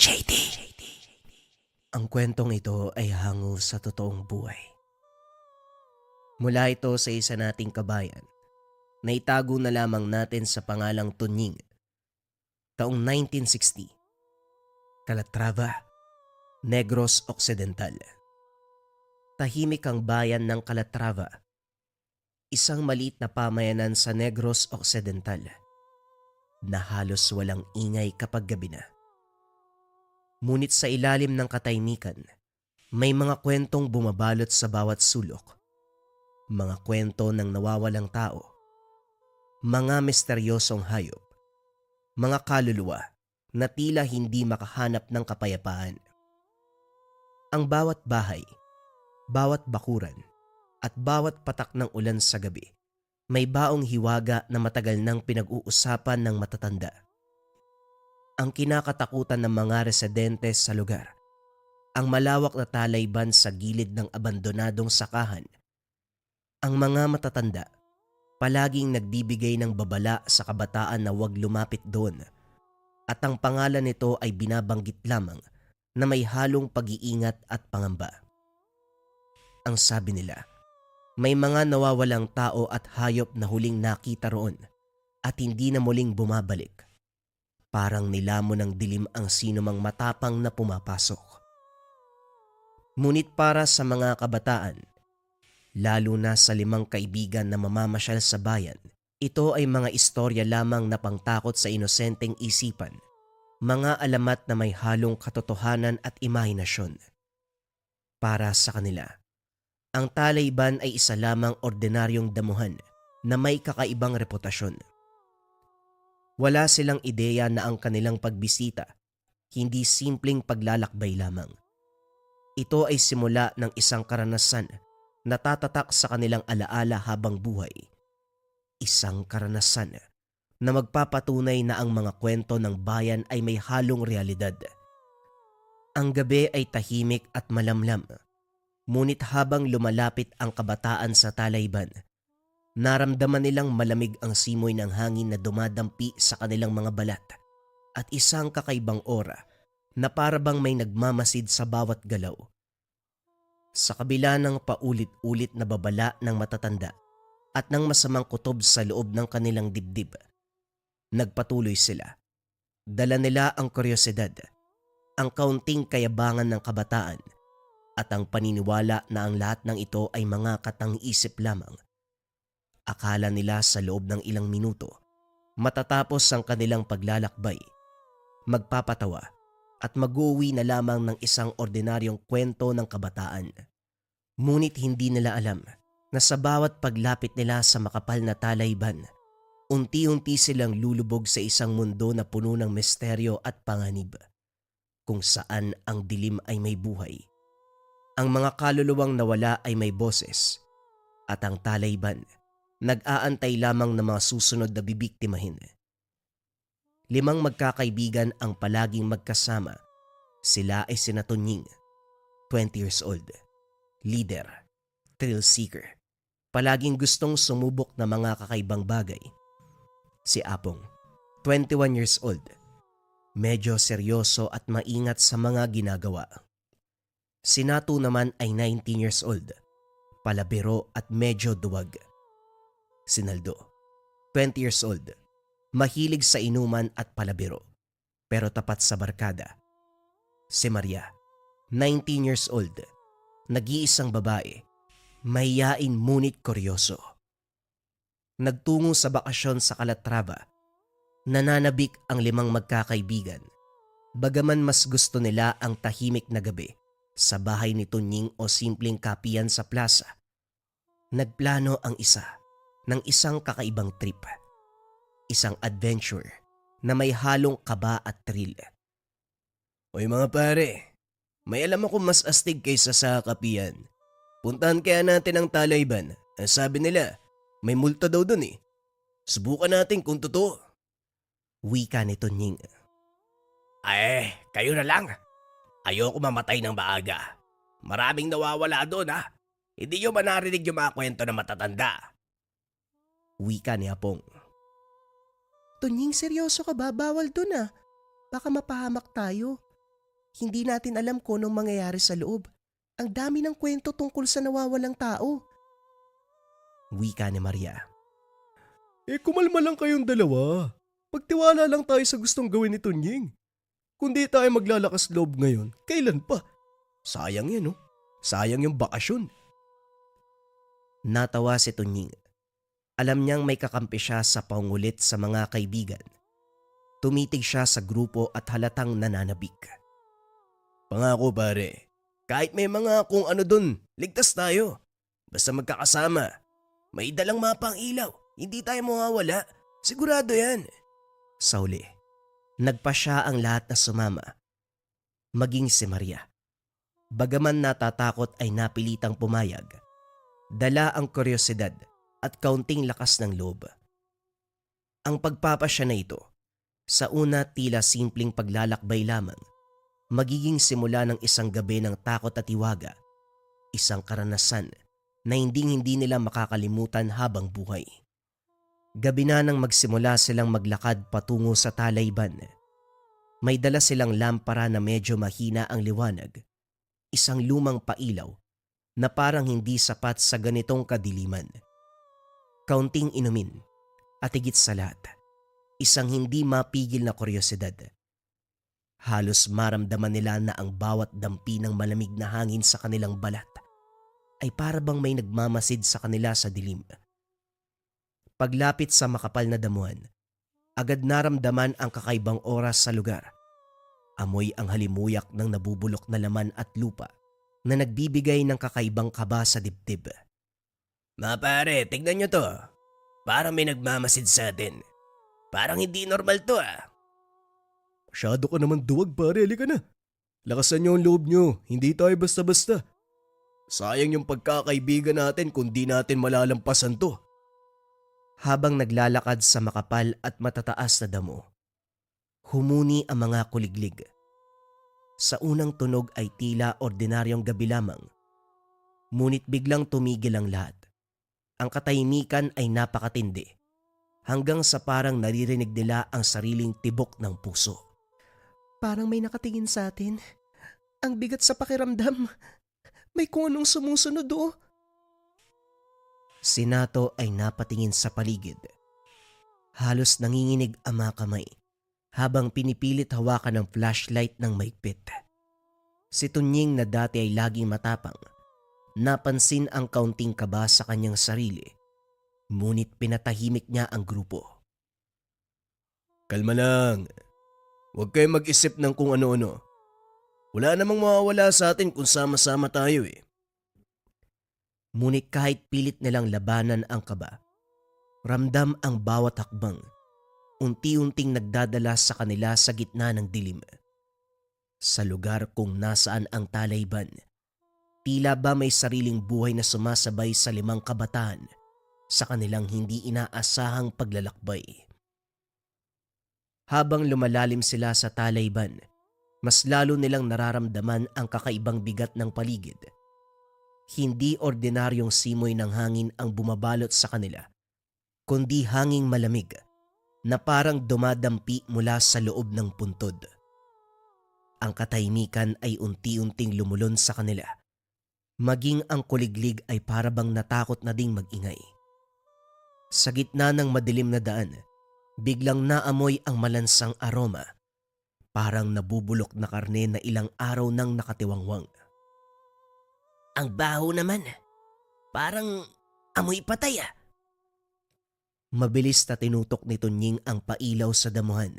JD. Ang kwentong ito ay hango sa totoong buhay. Mula ito sa isa nating kabayan na itago na lamang natin sa pangalang Tunying. Taong 1960, Calatrava, Negros Occidental. Tahimik ang bayan ng Calatrava, isang maliit na pamayanan sa Negros Occidental na halos walang ingay kapag gabi na. Ngunit sa ilalim ng katahimikan, may mga kwentong bumabalot sa bawat sulok. Mga kwento ng nawawalang tao, mga misteryosong hayop, mga kaluluwa na tila hindi makahanap ng kapayapaan. Ang bawat bahay, bawat bakuran, at bawat patak ng ulan sa gabi, may baong hiwaga na matagal nang pinag-uusapan ng matatanda. Ang kinakatakutan ng mga residente sa lugar, ang malawak na talayban sa gilid ng abandonadong sakahan. Ang mga matatanda, palaging nagbibigay ng babala sa kabataan na huwag lumapit doon, at ang pangalan nito ay binabanggit lamang na may halong pag-iingat at pangamba. Ang sabi nila, may mga nawawalang tao at hayop na huling nakita roon at hindi na muling bumabalik. Parang nilamon ng dilim ang sinumang matapang na pumapasok. Ngunit para sa mga kabataan, lalo na sa 5 kaibigan na mamamasyal sa bayan, ito ay mga istorya lamang na pangtakot sa inosenteng isipan, mga alamat na may halong katotohanan at imahinasyon. Para sa kanila, ang talayban ay isa lamang ordinaryong damuhan na may kakaibang reputasyon. Wala silang ideya na ang kanilang pagbisita, hindi simpleng paglalakbay lamang. Ito ay simula ng isang karanasan na tatatak sa kanilang alaala habang buhay. Isang karanasan na magpapatunay na ang mga kwento ng bayan ay may halong realidad. Ang gabi ay tahimik at malamlam, ngunit habang lumalapit ang kabataan sa talayban, naramdaman nilang malamig ang simoy ng hangin na dumadampi sa kanilang mga balat at isang kakaibang aura na parabang may nagmamasid sa bawat galaw. Sa kabila ng paulit-ulit na babala ng matatanda at ng masamang kutob sa loob ng kanilang dibdib, nagpatuloy sila. Dala nila ang kuryosidad, ang kaunting kayabangan ng kabataan at ang paniniwala na ang lahat ng ito ay mga katang-isip lamang. Akala nila sa loob ng ilang minuto, matatapos ang kanilang paglalakbay, magpapatawa at mag-uwi na lamang ng isang ordinaryong kwento ng kabataan. Ngunit hindi nila alam na sa bawat paglapit nila sa makapal na talayban, unti-unti silang lulubog sa isang mundo na puno ng misteryo at panganib, kung saan ang dilim ay may buhay. Ang mga kaluluwang nawala ay may boses, at ang talayban nag-aantay lamang ng mga susunod na bibiktimahin. 5 magkakaibigan ang palaging magkasama. Sila ay sina Tunying, 20 years old, leader, thrill seeker, palaging gustong sumubok ng mga kakaibang bagay. Si Apong, 21 years old, medyo seryoso at maingat sa mga ginagawa. Si Natu naman ay 19 years old, palabiro at medyo duwag. Si Naldo, 20 years old, mahilig sa inuman at palabiro, pero tapat sa barkada. Si Maria, 19 years old, nag-iisang babae, mahiyain ngunit kuryoso. Nagtungo sa bakasyon sa Calatrava, nananabik ang 5 magkakaibigan, bagaman mas gusto nila ang tahimik na gabi sa bahay ni Tunying o simpleng kapiyan sa plaza. Nagplano ang isa ng isang kakaibang trip, isang adventure na may halong kaba at thrill. Oy mga pare, may alam ako mas astig kaysa sa kapiyan. Puntahan kaya natin ang talayban. Sabi nila, may multa daw dun eh. Subukan natin kung totoo. Wika ni Tunying. Ay, kayo na lang. Ayoko mamatay ng maaga. Maraming nawawala doon ha. Hindi nyo ba narinig yung mga kwento ng matatanda? Wika ni Apong. Tunying, seryoso ka ba? Bawal dun ah. Baka mapahamak tayo. Hindi natin alam kung anong mangyayari sa loob. Ang dami ng kwento tungkol sa nawawalang tao. Wika ni Maria. Kumalma lang kayong dalawa. Pagtiwala lang tayo sa gustong gawin ni Tunying. Kung di tayo maglalakas loob ngayon, kailan pa? Sayang yan, oh. Sayang yung bakasyon. Natawa si Tunying. Alam niyang may kakampi siya sa pangulit sa mga kaibigan. Tumitig siya sa grupo at halatang nananabik. Pangako pare, kahit may mga kung ano dun, ligtas tayo. Basta magkakasama. May dalang mapa ang ilaw. Hindi tayo mawawala. Sigurado yan. Sa huli, nagpa siya ang lahat na sumama. Maging si Maria. Bagaman natatakot ay napilitang pumayag. Dala ang kuryosidad at kaunting lakas ng loob. Ang pagpapasya na ito, sa una tila simpleng paglalakbay lamang, magiging simula ng isang gabi ng takot at iwaga, isang karanasan na hindi nila makakalimutan habang buhay. Gabi na nang magsimula silang maglakad patungo sa Talayban. May dala silang lampara na medyo mahina ang liwanag, isang lumang pailaw na parang hindi sapat sa ganitong kadiliman. Kaunting inumin at higit sa lahat, isang hindi mapigil na kuryosidad. Halos maramdaman nila na ang bawat dampi ng malamig na hangin sa kanilang balat ay para bang may nagmamasid sa kanila sa dilim. Paglapit sa makapal na damuhan, agad naramdaman ang kakaibang oras sa lugar. Amoy ang halimuyak ng nabubulok na laman at lupa na nagbibigay ng kakaibang kaba sa dibdib. Mga pare, tignan nyo to. Parang may nagmamasid sa atin. Parang hindi normal to ah. Masyado ka naman duwag pare, halika na. Lakasan niyo ang loob niyo, hindi tayo basta-basta. Sayang yung pagkakaibigan natin kung di natin malalampasan to. Habang naglalakad sa makapal at matataas na damo, humuni ang mga kuliglig. Sa unang tunog ay tila ordinaryong gabi lamang. Ngunit biglang tumigil ang lahat. Ang katahimikan ay napakatindi, hanggang sa parang naririnig nila ang sariling tibok ng puso. Parang may nakatingin sa atin. Ang bigat sa pakiramdam. May kung anong sumusunod oh. Si Nato ay napatingin sa paligid. Halos nanginginig ang mga kamay habang pinipilit hawakan ng flashlight ng maigpit. Si Tunying na dati ay laging matapang, napansin ang kaunting kaba sa kanyang sarili, ngunit pinatahimik niya ang grupo. Kalma lang. Huwag kayong mag-isip ng kung ano-ano. Wala namang mawawala sa atin kung sama-sama tayo eh. Ngunit kahit pilit nilang labanan ang kaba, ramdam ang bawat hakbang, unti-unting nagdadala sa kanila sa gitna ng dilim. Sa lugar kung nasaan ang Talayban, tila ba may sariling buhay na sumasabay sa 5 kabataan sa kanilang hindi inaasahang paglalakbay. Habang lumalalim sila sa Talayban, mas lalo nilang nararamdaman ang kakaibang bigat ng paligid. Hindi ordinaryong simoy ng hangin ang bumabalot sa kanila, kundi hanging malamig na parang dumadampi mula sa loob ng puntod. Ang katahimikan ay unti-unting lumulon sa kanila. Maging ang kuliglig ay parabang natakot na ding mag-ingay. Sa gitna ng madilim na daan, biglang naamoy ang malansang aroma, parang nabubulok na karne na ilang araw nang nakatiwangwang. Ang baho naman. Parang amoy patay ah. Mabilis na tinutok ni Tunying ang pailaw sa damuhan.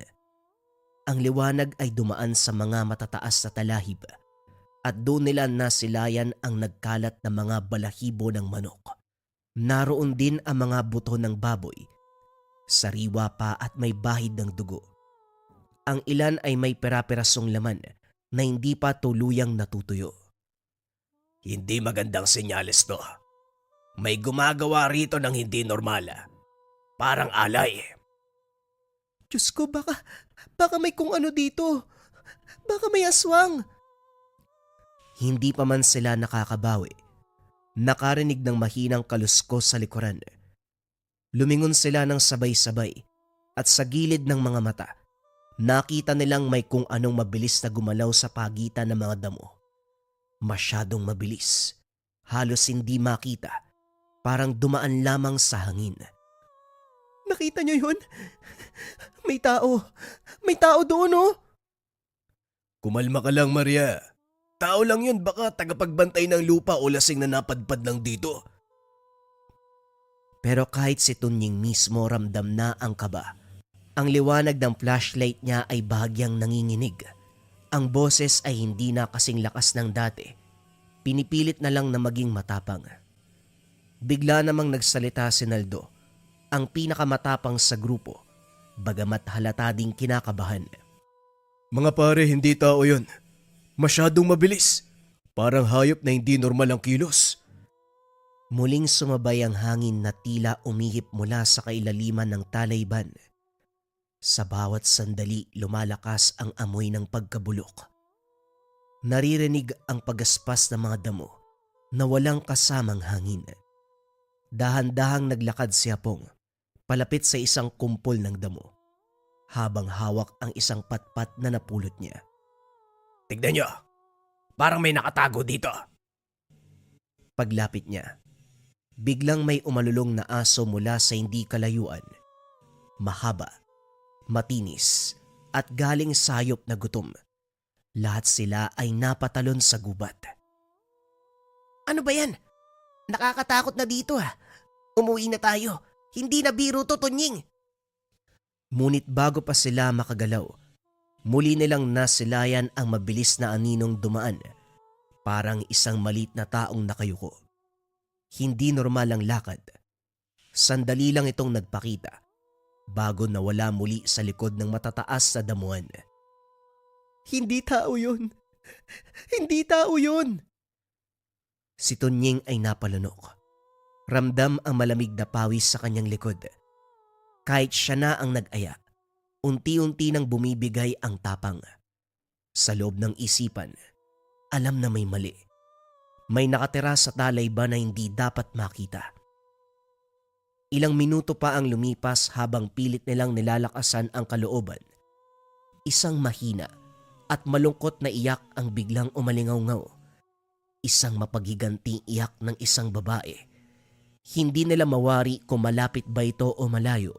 Ang liwanag ay dumaan sa mga matataas na talahib at doon nila nasilayan ang nagkalat na mga balahibo ng manok. Naroon din ang mga buto ng baboy, sariwa pa at may bahid ng dugo. Ang ilan ay may pera-perasong laman na hindi pa tuluyang natutuyo. Hindi magandang senyales to. May gumagawa rito ng hindi normal ah. Parang alay. Diyos ko, baka may kung ano dito. Baka may aswang. Hindi pa man sila nakakabawi. Nakarinig ng mahinang kaluskos sa likuran. Lumingon sila ng sabay-sabay at sa gilid ng mga mata, Nakita nilang may kung anong mabilis na gumalaw sa pagitan ng mga damo. Masyadong mabilis. Halos hindi makita. Parang dumaan lamang sa hangin. Nakita niyo yun? May tao. May tao doon, oh. Kumalma ka lang, Maria. Tao lang yun, baka tagapagbantay ng lupa o lasing na napadpad lang dito. Pero kahit si Tunying mismo ramdam na ang kaba. Ang liwanag ng flashlight niya ay bahagyang nanginginig. Ang boses ay hindi na kasing lakas ng dati. Pinipilit na lang na maging matapang. Bigla namang nagsalita si Naldo, ang pinakamatapang sa grupo, bagamat halata ding kinakabahan. Mga pare, hindi tao yun. Masyadong mabilis. Parang hayop na hindi normal ang kilos. Muling sumabay ang hangin na tila umihip mula sa kailaliman ng talayban. Sa bawat sandali lumalakas ang amoy ng pagkabulok. Naririnig ang pagaspas ng mga damo na walang kasamang hangin. Dahan-dahang naglakad si Apong palapit sa isang kumpol ng damo habang hawak ang isang patpat na napulot niya. Tignan nyo, parang may nakatago dito. Paglapit niya, biglang may umalulong na aso mula sa hindi kalayuan. Mahaba, matinis at galing sayop na gutom. Lahat sila ay napatalon sa gubat. Ano ba yan? Nakakatakot na dito ah. Umuwi na tayo. Hindi na biro to, Tunying. Ngunit bago pa sila makagalaw, muli nilang nasilayan ang mabilis na aninong dumaan. Parang isang malit na taong nakayuko. Hindi normal ang lakad. Sandali lang itong nagpakita bago nawala muli sa likod ng matataas na damuhan. Hindi tao yun. Hindi tao yun. Si Tunying ay napalunok. Ramdam ang malamig na pawis sa kanyang likod. Kahit siya na ang nag-aya, unti-unti nang bumibigay ang tapang. Sa loob ng isipan, alam na may mali. May nakatira sa talayban na hindi dapat makita. Ilang minuto pa ang lumipas habang pilit nilang nilalakasan ang kalooban. Isang mahina at malungkot na iyak ang biglang umalingaw-ngaw. Isang mapaghiganting iyak ng isang babae. Hindi nila mawari kung malapit ba ito o malayo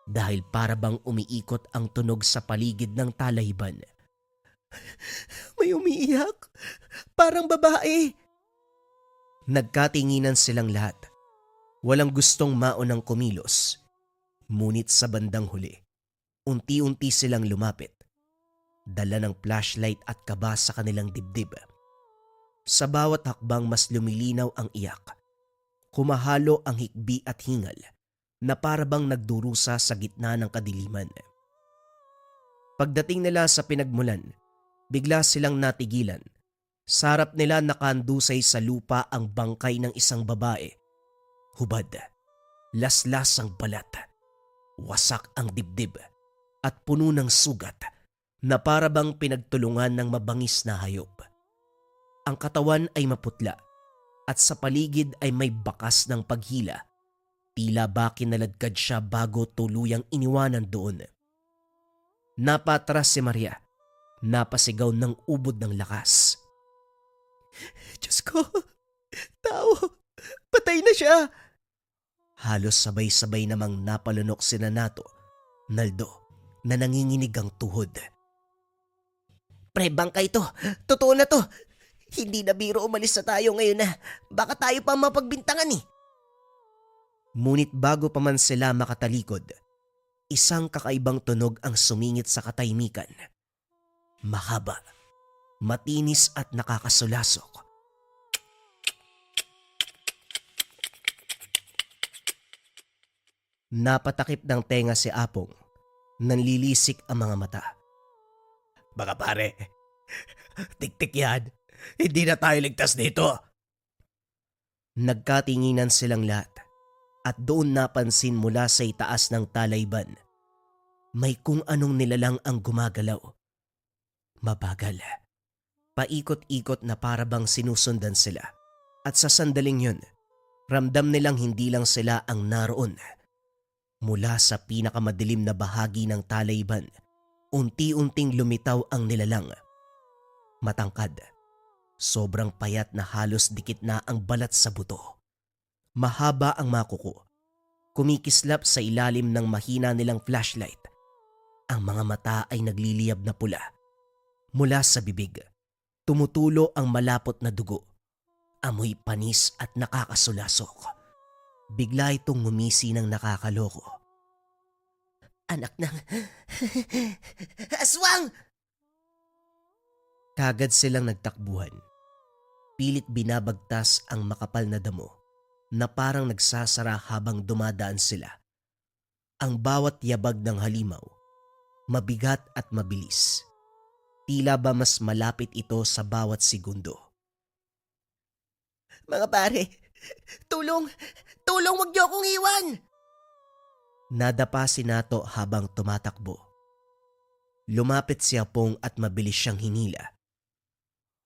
dahil para bang umiikot ang tunog sa paligid ng talayban. May umiiyak. Parang babae. Nagkatinginan silang lahat. Walang gustong maunang kumilos. Ngunit sa bandang huli, unti-unti silang lumapit. Dala ng flashlight at kaba sa kanilang dibdib. Sa bawat hakbang mas lumilinaw ang iyak. Kumahalo ang hikbi at hingal na parabang nagdurusa sa gitna ng kadiliman. Pagdating nila sa pinagmulan, bigla silang natigilan. Sa harap nila nakandusay sa lupa ang bangkay ng isang babae. Hubad, laslas ang balat, wasak ang dibdib at puno ng sugat na parabang pinagtulungan ng mabangis na hayop. Ang katawan ay maputla at sa paligid ay may bakas ng paghila. Tila ba kinaladkad siya bago tuluyang iniwanan doon. Napatras si Maria. Napasigaw ng ubod ng lakas. Diyos ko, tao, patay na siya. Halos sabay-sabay namang napalunok si Nanato, Naldo, na nanginginig ang tuhod. Pre, bangkay to. Totoo na to. Hindi na biro umalis na tayo ngayon na. Baka tayo pa mapagbintangan eh. Ngunit bago pa man sila makatalikod, isang kakaibang tunog ang sumingit sa katahimikan. Mahaba, matinis at nakakasulasok. Napatakip ng tenga si Apong. Nanlilisik ang mga mata. Baka pare, tik-tik yan. Hindi na tayo ligtas dito. Nagkatinginan silang lahat at doon napansin mula sa itaas ng talayban. May kung anong nilalang ang gumagalaw. Mabagal. Paikot-ikot na parabang sinusundan sila. At sa sandaling yun, ramdam nilang hindi lang sila ang naroon. Mula sa pinakamadilim na bahagi ng talayban, Unti-unting lumitaw ang nilalang. Matangkad. Sobrang payat na halos dikit na ang balat sa buto. Mahaba ang mga kuko. Kumikislap sa ilalim ng mahina nilang flashlight. Ang mga mata ay nagliliyab na pula. Mula sa bibig, tumutulo ang malapot na dugo. Amoy panis at nakakasulasok. Bigla itong ngumisi ng nakakaloko. Anak ng... Aswang! Kagad silang nagtakbuhan. Pilit binabagtas ang makapal na damo na parang nagsasara habang dumadaan sila. Ang bawat yabag ng halimaw, mabigat at mabilis. Tila ba mas malapit ito sa bawat segundo. Mga pare, tulong! Tulong, wag niyo akong iwan! Nadapa si Nato habang tumatakbo. Lumapit si Apong at mabilis siyang hinila.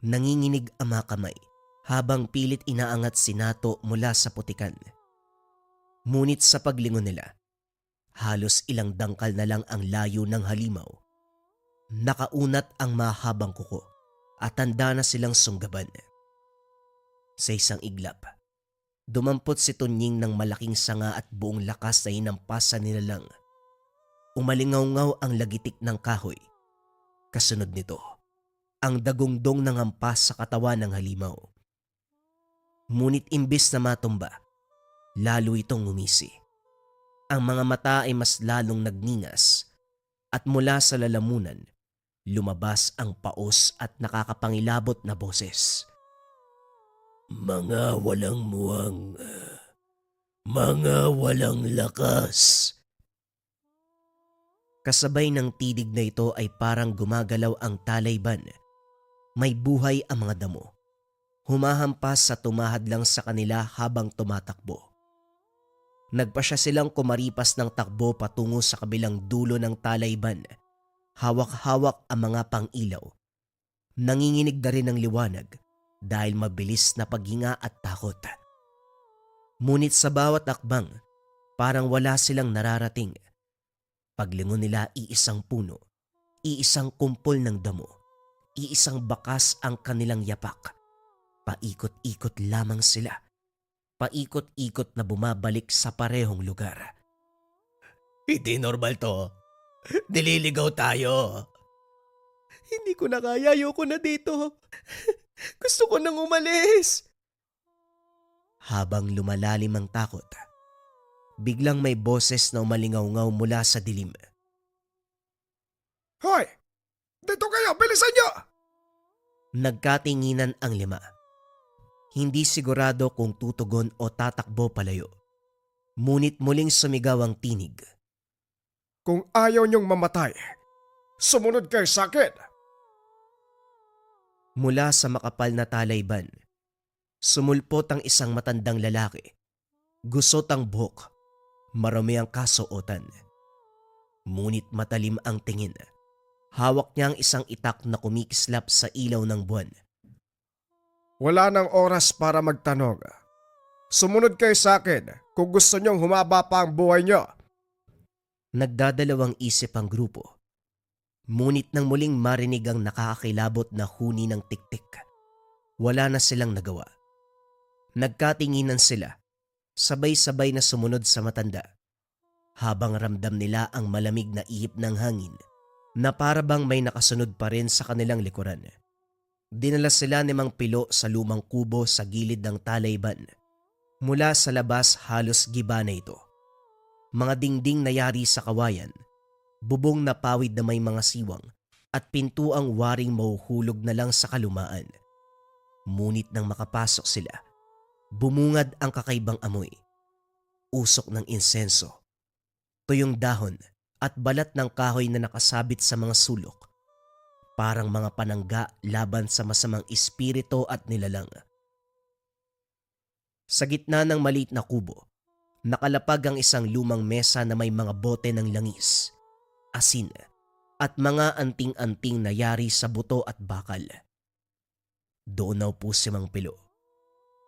Nanginginig ang mga kamay habang pilit inaangat si Nato mula sa putikan. Ngunit sa paglingon nila, halos ilang dangkal na lang ang layo ng halimaw. Nakaunat ang mahabang kuko at tanda na silang sunggaban. Sa isang iglap, dumampot si Tunying ng malaking sanga at buong lakas na hinampas sa nilalang. Umalingaw-ngaw ang lagitik ng kahoy. Kasunod nito, ang dagungdong ng hampas sa katawan ng halimaw. Ngunit imbis na matumba, lalo itong ngumisi. Ang mga mata ay mas lalong nagningas at mula sa lalamunan, lumabas ang paos at nakakapangilabot na boses. Mga walang muwang, mga walang lakas. Kasabay ng tidig na ito ay parang gumagalaw ang talayban. May buhay ang mga damo. Humahampas sa tumahad lang sa kanila habang tumatakbo. Nagpasya silang kumaripas ng takbo patungo sa kabilang dulo ng talayban. Hawak-hawak ang mga pang-ilaw. Nanginginig na rin ang liwanag dahil mabilis na paghinga at takot. Ngunit sa bawat akbang, parang wala silang nararating. Paglingon nila, iisang puno, iisang kumpol ng damo, iisang bakas ang kanilang yapak. Paikot-ikot lamang sila. Paikot-ikot na bumabalik sa parehong lugar. Hindi normal to. Nililigaw tayo. Hindi ko na kaya, ayoko na dito. Gusto ko nang umalis. Habang lumalalim ang takot, biglang may boses na umalingaw-ngaw mula sa dilim. Hoy! Dito kayo! Bilisan niyo! Nagkatinginan ang lima. Hindi sigurado kung tutugon o tatakbo palayo. Ngunit muling sumigaw ang tinig. Kung ayaw niyong mamatay, sumunod kayo sa akin. Mula sa makapal na talayban, sumulpot ang isang matandang lalaki. Gusot ang buhok, marami ang kasuotan. Ngunit matalim ang tingin. Hawak niya ang isang itak na kumikislap sa ilaw ng buwan. Wala nang oras para magtanong. Sumunod kayo sa akin kung gusto niyong humaba pa ang buhay niyo. Nagdadalawang isip ang grupo. Ngunit nang muling marinig ang nakakakilabot na huni ng tiktik, wala na silang nagawa. Nagkatinginan sila, sabay-sabay na sumunod sa matanda, habang ramdam nila ang malamig na ihip ng hangin na parabang may nakasunod pa rin sa kanilang likuran. Dinala sila ni Mang Pilo sa lumang kubo sa gilid ng talayban. Mula sa labas halos giba na ito. Mga dingding na yari sa kawayan, bubong na pawid na may mga siwang at pintuang waring mahuhulog na lang sa kalumaan. Ngunit nang makapasok sila, bumungad ang kakaibang amoy. Usok ng insenso, tuyong dahon at balat ng kahoy na nakasabit sa mga sulok. Parang mga panangga laban sa masamang espiritu at nilalang. Sa gitna ng maliit na kubo, nakalapag ang isang lumang mesa na may mga bote ng langis, asin at mga anting-anting na yari sa buto at bakal. Doon naupo si Mang Pilo.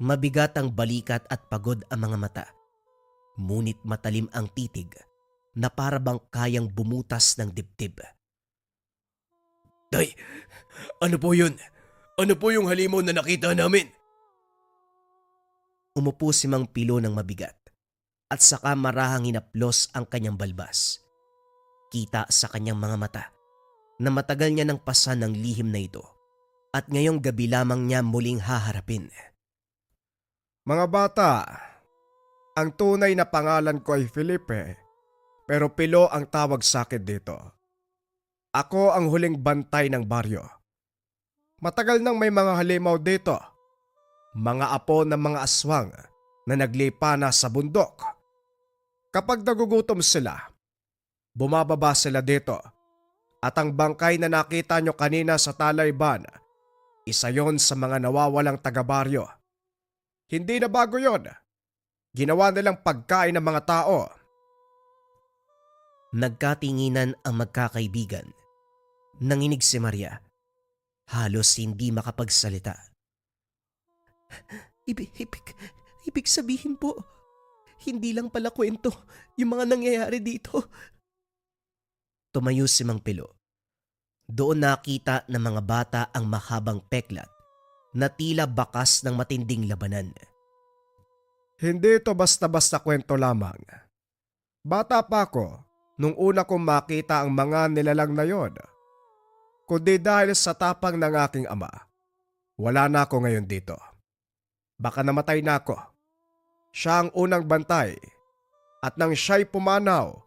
Mabigat ang balikat at pagod ang mga mata. Ngunit matalim ang titig na parabang kayang bumutas ng dibdib. Tay, ano po yun? Ano po yung halimaw na nakita namin? Umupo si Mang Pilo ng mabigat at saka marahang hinaplos ang kanyang balbas. Kita sa kanyang mga mata na matagal niya nang pasan ng lihim na ito at ngayong gabi lamang niya muling haharapin. Mga bata, ang tunay na pangalan ko ay Felipe, pero Pilo ang tawag sa akin dito. Ako ang huling bantay ng baryo. Matagal nang may mga halimaw dito. Mga apo ng mga aswang na naglipa na sa bundok. Kapag nagugutom sila, bumababa sila dito. At ang bangkay na nakita nyo kanina sa Talayban, isa yon sa mga nawawalang taga-baryo. Hindi na bago yon. Ginawa nilang pagkain ng mga tao. Nagkatinginan ang magkakaibigan. Nanginig si Maria. Halos hindi makapagsalita. Ibig sabihin po, hindi lang pala kwento yung mga nangyayari dito. Tumayo si Mang Pilo. Doon nakita ng mga bata ang mahabang peklat na tila bakas ng matinding labanan. Hindi ito basta-basta kwento lamang. Bata pa ako nung una kong makita ang mga nilalang na yon. Kundi dahil sa tapang ng aking ama, wala na ako ngayon dito. Baka namatay na ako. Siya ang unang bantay at nang siya'y pumanaw,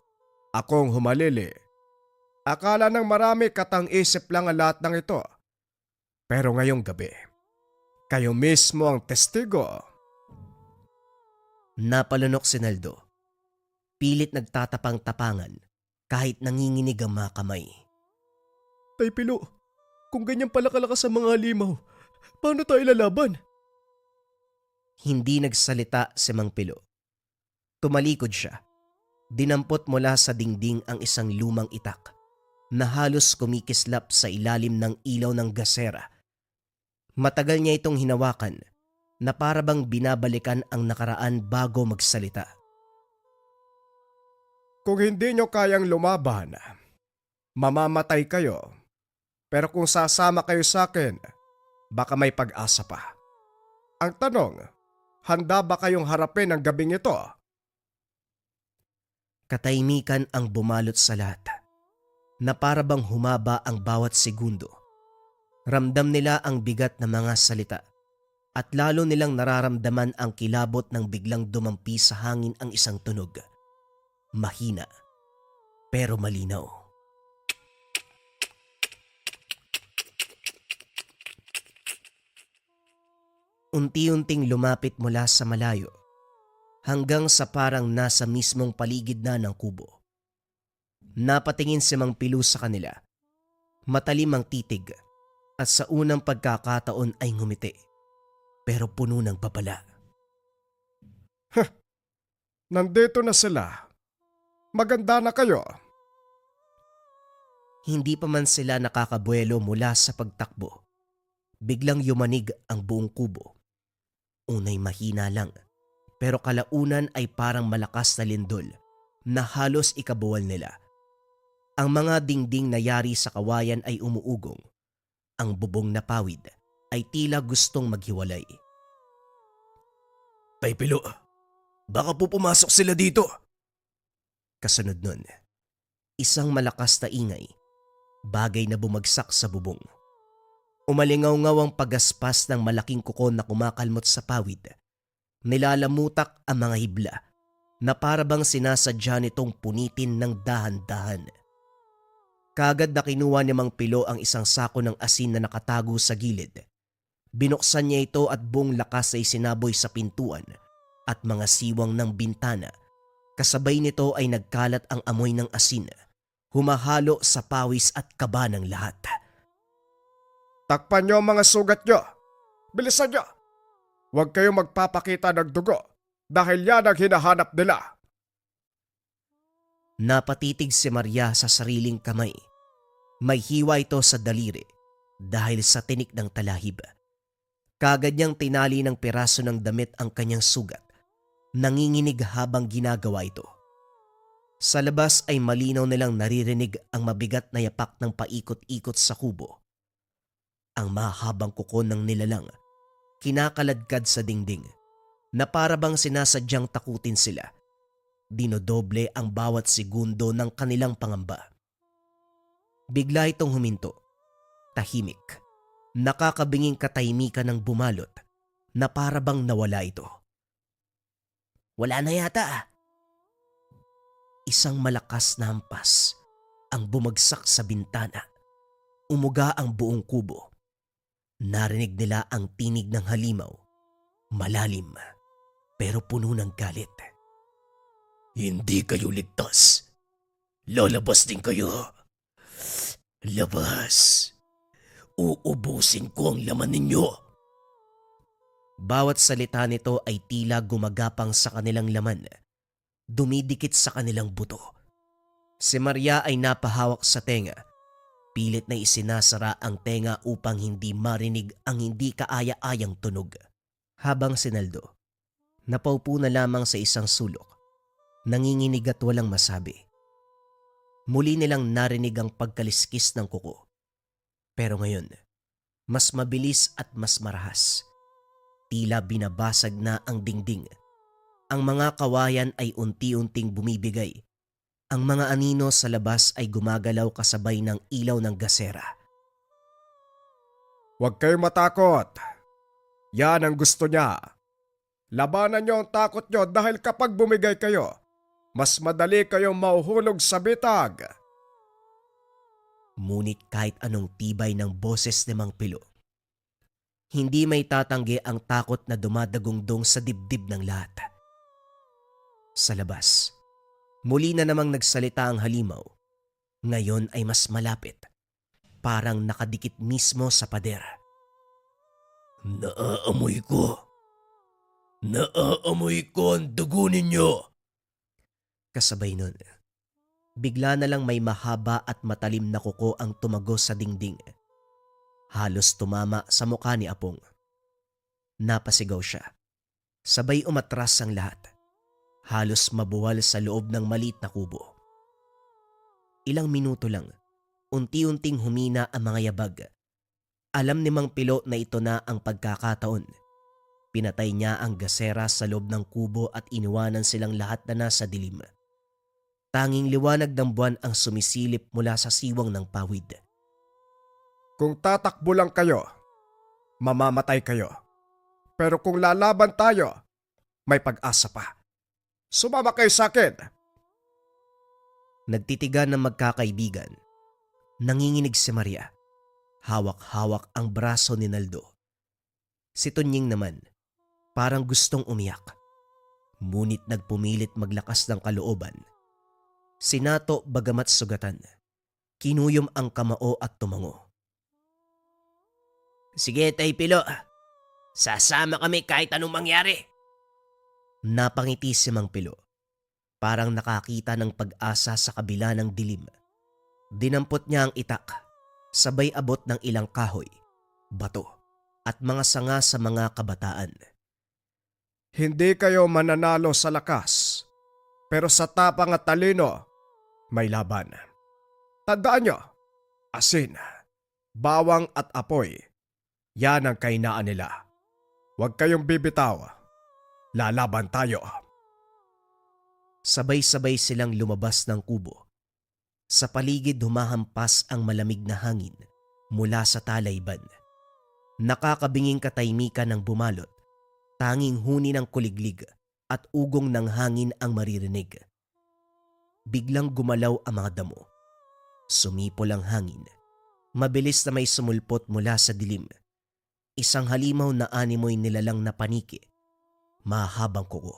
akong humalili. Akala ng marami katang-isip lang ang lahat ng ito. Pero ngayong gabi, kayo mismo ang testigo. Napalunok si Naldo. Pilit nagtatapang-tapangan kahit nanginginig ang mga kamay. Tay Pilo, kung ganyan pala kalakas ang mga halimaw, paano tayo lalaban? Hindi nagsalita si Mang Pilo. Tumalikod siya. Dinampot mula sa dingding ang isang lumang itak na halos kumikislap sa ilalim ng ilaw ng gasera. Matagal niya itong hinawakan na para bang binabalikan ang nakaraan bago magsalita. Kung hindi nyo kayang lumaban, mamamatay kayo. Pero kung sasama kayo sa akin, baka may pag-asa pa. Ang tanong, handa ba kayong harapin ang gabing ito? Katahimikan ang bumalot sa lahat, na para bang humaba ang bawat segundo. Ramdam nila ang bigat ng mga salita at lalo nilang nararamdaman ang kilabot ng biglang dumampi sa hangin ang isang tunog. Mahina, pero malinaw. Unti-unting lumapit mula sa malayo hanggang sa parang nasa mismong paligid na ng kubo. Napatingin si Mang Pilo sa kanila. Matalim ang titig at sa unang pagkakataon ay ngumiti, pero puno ng babala. Nandito na sila. Maganda na kayo. Hindi pa man sila nakakabuelo mula sa pagtakbo. Biglang yumanig ang buong kubo. Unay mahina lang, pero kalaunan ay parang malakas na lindol na halos ikabuwal nila. Ang mga dingding na yari sa kawayan ay umuugong. Ang bubong na pawid ay tila gustong maghiwalay. Tay Pilo, baka po pumasok sila dito. Kasunod nun, isang malakas na ingay, bagay na bumagsak sa bubong. Umalingaw-ngaw ang pagaspas ng malaking kuko na kumakalmot sa pawid. Nilalamutak ang mga hibla na parabang sinasadya nitong punitin ng dahan-dahan. Kaagad na kinuha ni Mang Pilo ang isang sako ng asin na nakatago sa gilid. Binuksan niya ito at buong lakas ay sinaboy sa pintuan at mga siwang ng bintana. Kasabay nito ay nagkalat ang amoy ng asin, humahalo sa pawis at kaba ng lahat. Takpan nyo ang mga sugat nyo. Bilisan nyo. Huwag kayong magpapakita ng dugo dahil yan ang hinahanap nila. Napatitig si Maria sa sariling kamay. May hiwa ito sa daliri dahil sa tinik ng talahib. Kaagad niyang tinali ng piraso ng damit ang kanyang sugat. Nanginginig habang ginagawa ito. Sa labas ay malinaw nilang naririnig ang mabigat na yapak ng paikot-ikot sa kubo. Ang mahabang kuko ng nilalang kinakaladkad sa dingding na para bang sinasadyang takutin sila. Dinodoble ang bawat segundo ng kanilang pangamba. Bigla itong huminto. Tahimik. Nakakabinging katahimikan ng bumalot na para bang nawala ito. Wala na yata ah. Isang malakas na hampas ang bumagsak sa bintana. Umuga ang buong kubo. Narinig nila ang tinig ng halimaw. Malalim pero puno ng galit. Hindi kayo ligtas. Lalabas din kayo. Labas. Uubusin ko ang laman ninyo. Bawat salita nito ay tila gumagapang sa kanilang laman. Dumidikit sa kanilang buto. Si Maria ay napahawak sa tenga. Pilit na isinasara ang tenga upang hindi marinig ang hindi kaaya-ayang tunog. Habang si Naldo, napaupo na lamang sa isang sulok, nanginginig at walang masabi. Muli nilang narinig ang pagkaliskis ng kuko. Pero ngayon, mas mabilis at mas marahas. Tila binabasag na ang dingding. Ang mga kawayan ay unti-unting bumibigay. Ang mga anino sa labas ay gumagalaw kasabay ng ilaw ng gasera. Huwag kayong matakot. Yan ang gusto niya. Labanan niyo ang takot niyo dahil kapag bumigay kayo, mas madali kayong mauhulog sa bitag. Ngunit kahit anong tibay ng boses ni Mang Pilo, hindi may tatanggi ang takot na dumadagungdong sa dibdib ng lahat. Sa labas, muli na namang nagsalita ang halimaw. Ngayon ay mas malapit. Parang nakadikit mismo sa pader. Naaamoy ko. Naaamoy ko ang dugo ninyo. Kasabay nun, bigla na lang may mahaba at matalim na kuko ang tumagos sa dingding. Halos tumama sa mukha ni Apong. Napasigaw siya. Sabay umatras ang lahat. Halos mabuwal sa loob ng maliit na kubo. Ilang minuto lang, unti-unting humina ang mga yabag. Alam ni Mang Pilo na ito na ang pagkakataon. Pinatay niya ang gasera sa loob ng kubo at iniwanan silang lahat na nasa dilim. Tanging liwanag ng buwan ang sumisilip mula sa siwang ng pawid. Kung tatakbo lang kayo, mamamatay kayo. Pero kung lalaban tayo, may pag-asa pa. Sumama kayo sa akin. Nagtitigan ng magkakaibigan. Nanginginig si Maria. Hawak-hawak ang braso ni Naldo. Si Tunying naman, parang gustong umiyak. Ngunit nagpumilit maglakas ng kalooban. Sinato bagamat sugatan. Kinuyom ang kamao at tumango. Sige, Tay Pilo. Sasama kami kahit anong mangyari. Napangiti si Mang Pilo. Parang nakakita ng pag-asa sa kabila ng dilim. Dinampot niya ang itak. Sabay abot ng ilang kahoy, bato at mga sanga sa mga kabataan. Hindi kayo mananalo sa lakas. Pero sa tapang at talino, may laban. Tandaan nyo, asin, bawang at apoy, yan ang kainaan nila. Huwag kayong bibitaw. Lalaban tayo. Sabay-sabay silang lumabas ng kubo. Sa paligid humahampas ang malamig na hangin mula sa talayban. Nakakabinging katahimikan ng bumalot. Tanging huni ng kuliglig at ugong ng hangin ang maririnig. Biglang gumalaw ang mga damo. Sumipol ang hangin. Mabilis na may sumulpot mula sa dilim. Isang halimaw na animoy nilalang na paniki. Mahabang kuko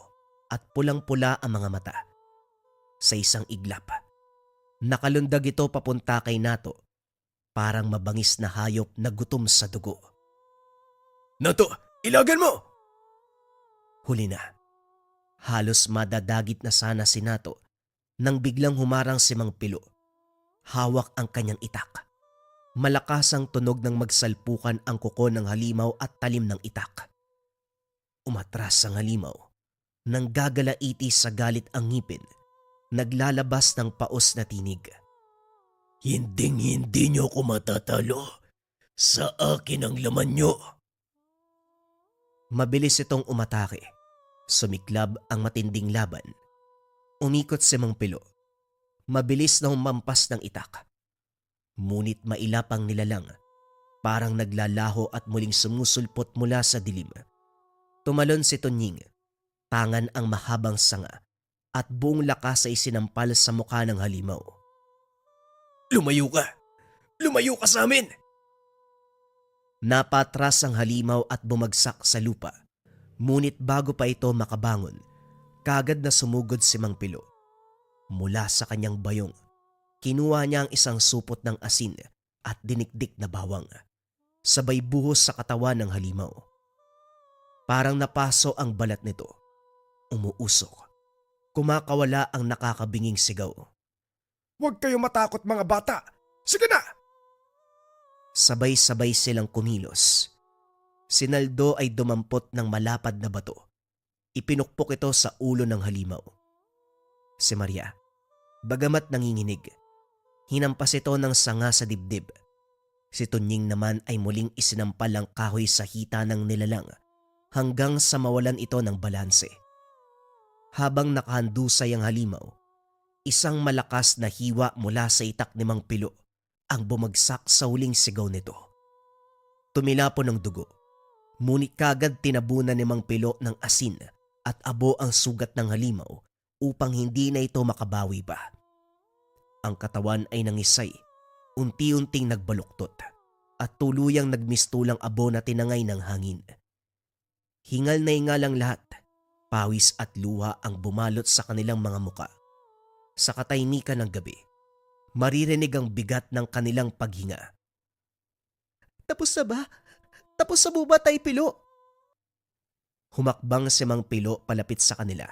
at pulang-pula ang mga mata. Sa isang iglap, nakalundag ito papunta kay Nato. Parang mabangis na hayop na gutom sa dugo. Nato, ilagan mo! Huli na. Halos madadagit na sana si Nato nang biglang humarang si Mang Pilo. Hawak ang kanyang itak. Malakas ang tunog ng magsalpukan ang kuko ng halimaw at talim ng itak. Umatras ang halimaw nang gagalaiti sa galit ang ngipin. naglalabas ng paos na tinig. Hinding-hindi nyo ako matatalo. Sa akin ang laman nyo. Mabilis itong umatake. Sumiklab ang matinding laban. Umikot si Mang Pilo. Mabilis na humampas ng itak. Ngunit mailap ang nilalang. Parang naglalaho at muling sumusulpot mula sa dilim. Tumalon si Tunying. Tangan ang mahabang sanga at buong lakas ay sinampal sa mukha ng halimaw. Lumayo ka! Lumayo ka sa amin! Napatras ang halimaw at bumagsak sa lupa. Ngunit bago pa ito makabangon, kagad na sumugod si Mang Pilo. Mula sa kanyang bayong, kinuha niya ang isang supot ng asin at dinikdik na bawang. Sabay buhos sa katawan ng halimaw. Parang napaso ang balat nito. Umuusok. Kumakawala ang nakakabinging sigaw. Huwag kayong matakot mga bata! Sige na! Sabay-sabay silang kumilos. Si Naldo ay dumampot ng malapad na bato. Ipinukpok ito sa ulo ng halimaw. Si Maria, bagamat nanginginig, hinampas ito ng sanga sa dibdib. Si Tunying naman ay muling isinampal ang kahoy sa hita ng nilalang hanggang sa mawalan ito ng balanse. Habang nakahandusay ang halimaw, isang malakas na hiwa mula sa itak ni Mang Pilo ang bumagsak sa huling sigaw nito. Tumilapo ng dugo, ngunit kagad tinabunan ni Mang Pilo ng asin at abo ang sugat ng halimaw upang hindi na ito makabawi pa. Ang katawan ay nangisay, unti-unting nagbaluktot at tuluyang nagmistulang abo na tinangay ng hangin. Hingal na hingal ang lahat, pawis at luha ang bumalot sa kanilang mga muka. Sa katahimikan ng gabi, maririnig ang bigat ng kanilang paghinga. Tapos na ba? Tapos na ba tayo, Pilo? Humakbang si Mang Pilo palapit sa kanila.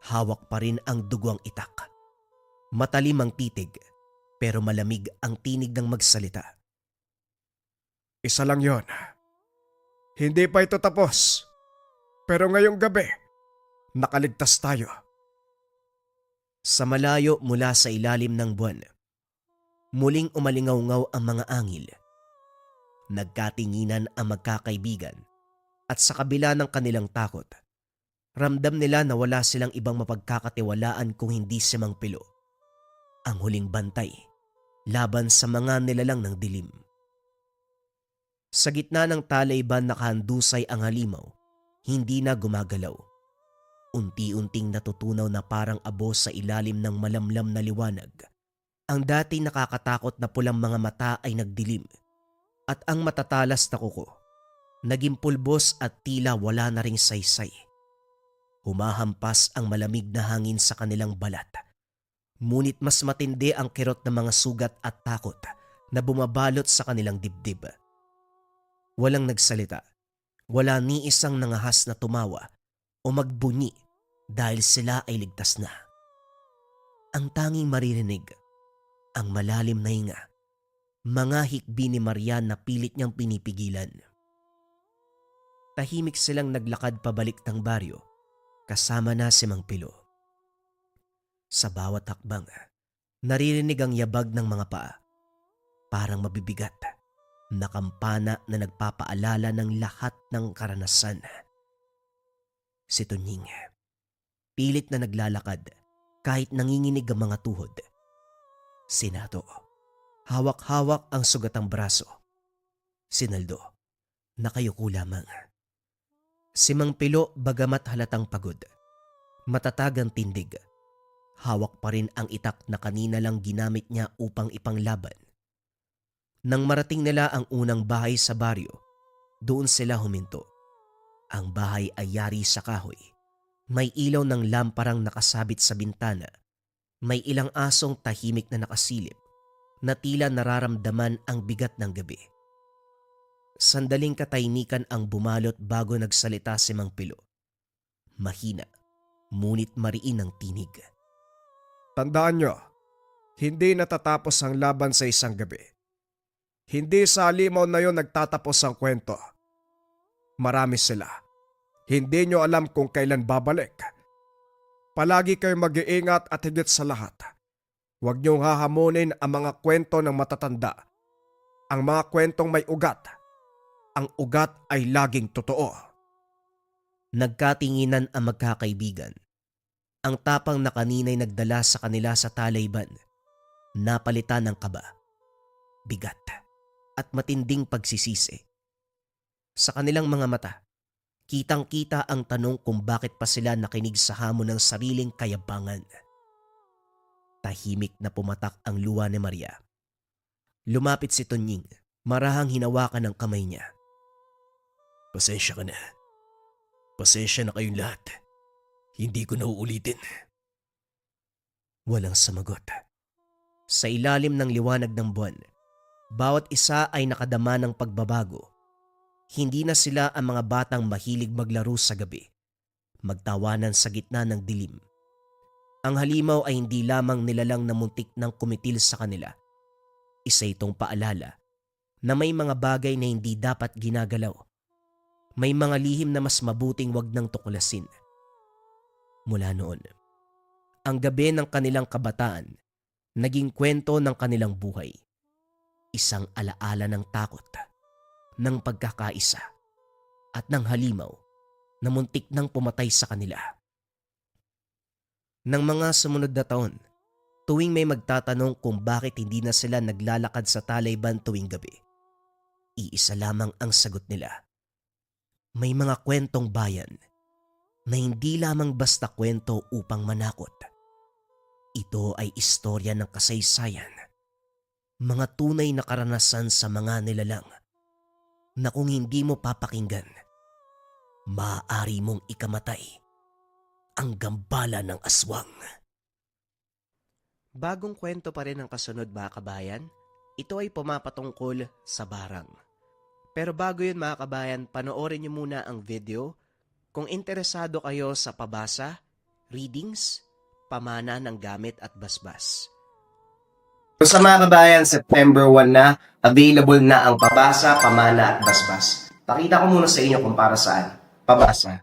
Hawak pa rin ang dugo ang itak. Matalim ang titig, pero malamig ang tinig ng magsalita. Isa lang yon. Hindi pa ito tapos. Pero ngayong gabi, nakaligtas tayo. Sa malayo mula sa ilalim ng buwan, muling umalingaw-ngaw ang mga angil. Nagkatinginan ang magkakaibigan at sa kabila ng kanilang takot, ramdam nila na wala silang ibang mapagkakatiwalaan kung hindi si Mang Pilo, ang huling bantay laban sa mga nilalang ng dilim. Sa gitna ng talayban nakahandusay ang halimaw, hindi na gumagalaw. Unti-unting natutunaw na parang abo sa ilalim ng malamlam na liwanag. Ang dati nakakatakot na pulang mga mata ay nagdilim at ang matatalas na kuko naging pulbos at tila wala na ring saysay. Humahampas ang malamig na hangin sa kanilang balat. Ngunit mas matindi ang kirot ng mga sugat at takot na bumabalot sa kanilang dibdib. Walang nagsalita. Wala ni isang nangahas na tumawa o magbunyi dahil sila ay ligtas na. Ang tanging maririnig, ang malalim na hinga, mga hikbi ni Marian na pilit niyang pinipigilan. Tahimik silang naglakad pabalik ng baryo, kasama na si Mang Pilo. Sa bawat hakbang, naririnig ang yabag ng mga paa, parang mabibigat na kampana na nagpapaalala ng lahat ng karanasan. Si Tunying, pilit na naglalakad kahit nanginginig ang mga tuhod. Si Nato, hawak-hawak ang sugatang braso. Si Naldo, nakayuko lamang. Si Mang Pilo bagamat halatang pagod, matatag ang tindig. Hawak pa rin ang itak na kanina lang ginamit niya upang ipanglaban. Nang marating nila ang unang bahay sa baryo, doon sila huminto. Ang bahay ay yari sa kahoy. May ilaw ng lamparang nakasabit sa bintana. May ilang asong tahimik na nakasilip na tila nararamdaman ang bigat ng gabi. Sandaling katahimikan ang bumalot bago nagsalita si Mang Pilo. Mahina, ngunit mariin ang tinig. Tandaan nyo, hindi natatapos ang laban sa isang gabi. Hindi sa halimaw na yon nagtatapos ang kwento. Marami sila. Hindi nyo alam kung kailan babalik. Palagi kayo mag-iingat at higit sa lahat. Huwag niyong hahamonin ang mga kwento ng matatanda. Ang mga kwentong may ugat. Ang ugat ay laging totoo. Nagkatinginan ang magkakaibigan. Ang tapang na kanina'y nagdala sa kanila sa talayban, napalitan ng kaba, bigat, at matinding pagsisisi. Sa kanilang mga mata, kitang-kita ang tanong kung bakit pa sila nakinig sa hamon ng sariling kayabangan. Tahimik na pumatak ang luha ni Maria. Lumapit si Tonying, marahang hinawakan ang kamay niya. Pasensya ka na. Pasensya na kayong lahat. Hindi ko na uulitin. Walang sumagot. Sa ilalim ng liwanag ng buwan, bawat isa ay nakadama ng pagbabago. Hindi na sila ang mga batang mahilig maglaro sa gabi, magtawanan sa gitna ng dilim. Ang halimaw ay hindi lamang nilalang na muntik ng kumitil sa kanila. Isa itong paalala na may mga bagay na hindi dapat ginagalaw. May mga lihim na mas mabuting wag nang tuklasin. Mula noon, ang gabi ng kanilang kabataan naging kwento ng kanilang buhay. Isang alaala ng takot, ng pagkakaisa, at ng halimaw na muntik nang pumatay sa kanila. Nang mga sumunod na taon, tuwing may magtatanong kung bakit hindi na sila naglalakad sa talayban tuwing gabi, iisa lamang ang sagot nila. May mga kwentong bayan na hindi lamang basta kwento upang manakot. Ito ay istorya ng kasaysayan, mga tunay na karanasan sa mga nilalang na kung hindi mo papakinggan, maaari mong ikamatay ang gambala ng aswang. Bagong kwento pa rin ang kasunod mga kabayan. Ito ay pumapatungkol sa barang. Pero bago yun mga kabayan, panoorin niyo muna ang video. Kung interesado kayo sa pabasa, readings, pamana ng gamit at basbas. So sa mga kabayan, September 1 na, available na ang pabasa, pamana at basbas. Pakita ko muna sa inyo kung para saan. Pabasa.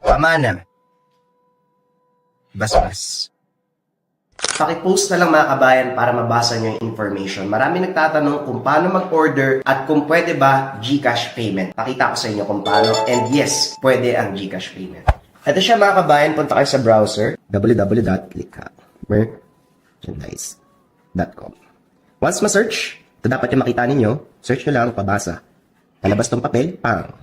Pamana. Basbas. Pakipost na lang mga kabayan para mabasa nyo yung information. Marami nagtatanong kung paano mag-order at kung pwede ba GCash payment. Pakita ko sa inyo kung paano. And yes, pwede ang GCash payment. Ito siya mga kabayan, punta kayo sa browser www.merchandise.com. Once ma-search, ito dapat yung makita ninyo, search nyo lang pabasa. Palabas tong papel, pang.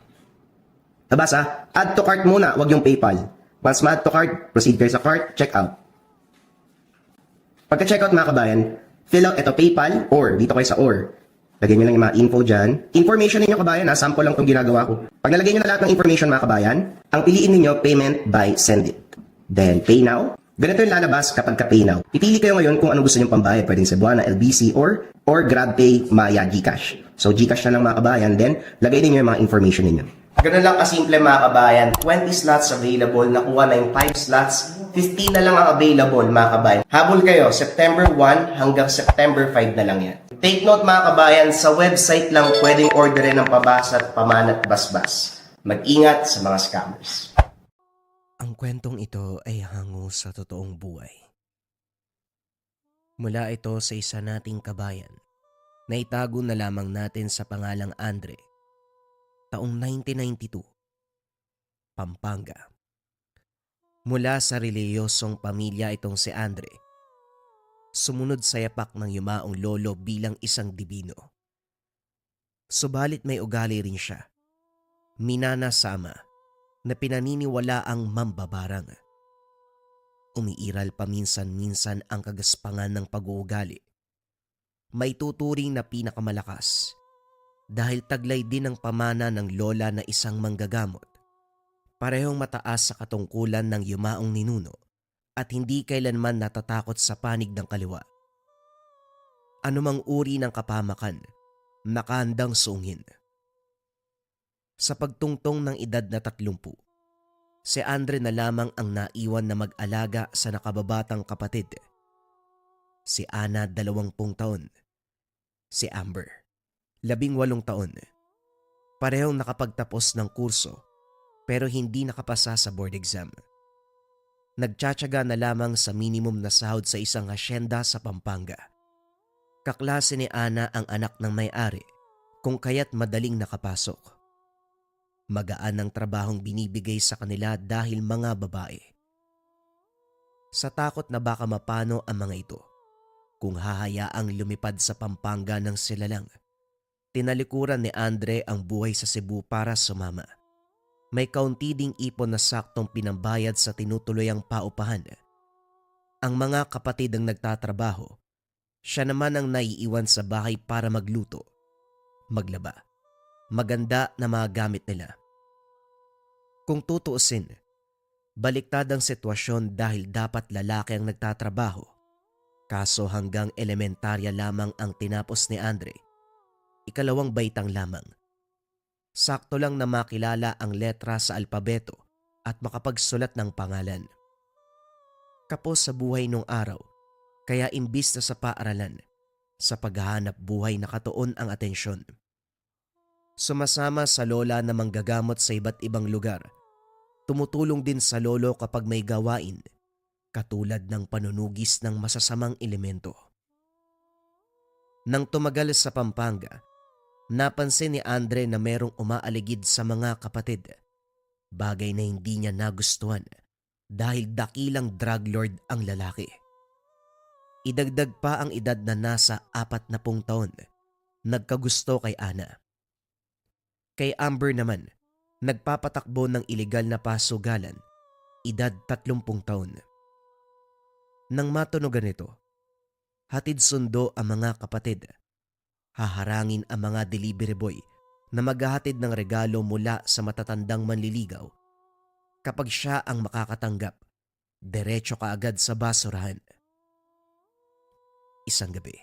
Pabasa, add to cart muna, wag yung PayPal. Once ma-add to cart, proceed kayo sa cart, check out. Pagka-checkout mga kabayan, fill out ito PayPal or dito kayo sa or. Lagyan nyo lang yung mga info dyan. Information ninyo kabayan, sample lang itong ginagawa ko. Pag nalagay nyo na lahat ng information mga kabayan, ang piliin ninyo payment by send it. Then pay now. Ganito yung lalabas kapag ka pay now. Pipili kayo ngayon kung ano gusto nyo pambayad. Pwedeng Cebuana, LBC or GrabPay, Maya, GCash. So GCash na lang mga kabayan. Then lagay ninyo yung mga information ninyo. Ganun lang kasimple mga kabayan. 20 slots available. Nakuha na yung 5 slots. 15 na lang ang available mga kabayan. Habol kayo, September 1 hanggang September 5 na lang yan. Take note mga kabayan, sa website lang pwedeng orderin ng pabasa at pamana at basbas. Mag-ingat sa mga scammers. Ang kwentong ito ay hango sa totoong buhay. Mula ito sa isa nating kabayan na itago na lamang natin sa pangalang Andre. Taong 1992, Pampanga. Mula sa reliyosong pamilya itong si Andre, sumunod sa yapak ng yumaong lolo bilang isang dibino. Subalit may ugali rin siya, minanasama, na pinaniniwala ang mambabarang. Umiiral paminsan-minsan ang kagaspangan ng pag-uugali. May tuturing na pinakamalakas dahil taglay din ang pamana ng lola na isang manggagamot. Parehong mataas sa katungkulan ng yumaong ninuno at hindi kailanman natatakot sa panig ng kaliwa. Anumang uri ng kapamakan, nakahandang sungin. Sa pagtungtong ng edad na 30, si Andre na lamang ang naiwan na mag-alaga sa nakababatang kapatid. Si Ana 20 taon, si Amber 18 taon. Parehong nakapagtapos ng kurso pero hindi nakapasa sa board exam. Nagtsatsaga na lamang sa minimum na sahod sa isang hasyenda sa Pampanga. Kaklase ni Ana ang anak ng may-ari, kung kaya't madaling nakapasok. Magaan ang trabahong binibigay sa kanila dahil mga babae. Sa takot na baka mapano ang mga ito, kung hahayaang lumipad sa Pampanga ng sila lang, tinalikuran ni Andre ang buhay sa Cebu para sumama. May kaunti ding ipon na saktong pinambayad sa tinutuloyang paupahan. Ang mga kapatid ang nagtatrabaho, siya naman ang naiiwan sa bahay para magluto, maglaba, maganda na mga gamit nila. Kung tutuusin, baliktad ang sitwasyon dahil dapat lalaki ang nagtatrabaho. Kaso hanggang elementarya lamang ang tinapos ni Andre. Ikalawang baitang lamang. Sakto lang na makilala ang letra sa alpabeto at makapagsulat ng pangalan. Kapos sa buhay nung araw, kaya imbis na sa paaralan, sa paghahanap buhay nakatuon ang atensyon. Sumasama sa lola na manggagamot sa iba't ibang lugar. Tumutulong din sa lolo kapag may gawain, katulad ng panunugis ng masasamang elemento. Nang tumagal sa Pampanga, napansin ni Andre na merong umaaligid sa mga kapatid. Bagay na hindi niya nagustuhan dahil dakilang drug lord ang lalaki. Idagdag pa ang edad na nasa 40 taon, nagkagusto kay Ana. Kay Amber naman, nagpapatakbo ng ilegal na pasugalan, edad 30 taon. Nang matunogan ito, hatid sundo ang mga kapatid. Haharangin ang mga delivery boy na maghahatid ng regalo mula sa matatandang manliligaw. Kapag siya ang makakatanggap, diretso kaagad sa basurahan. Isang gabi,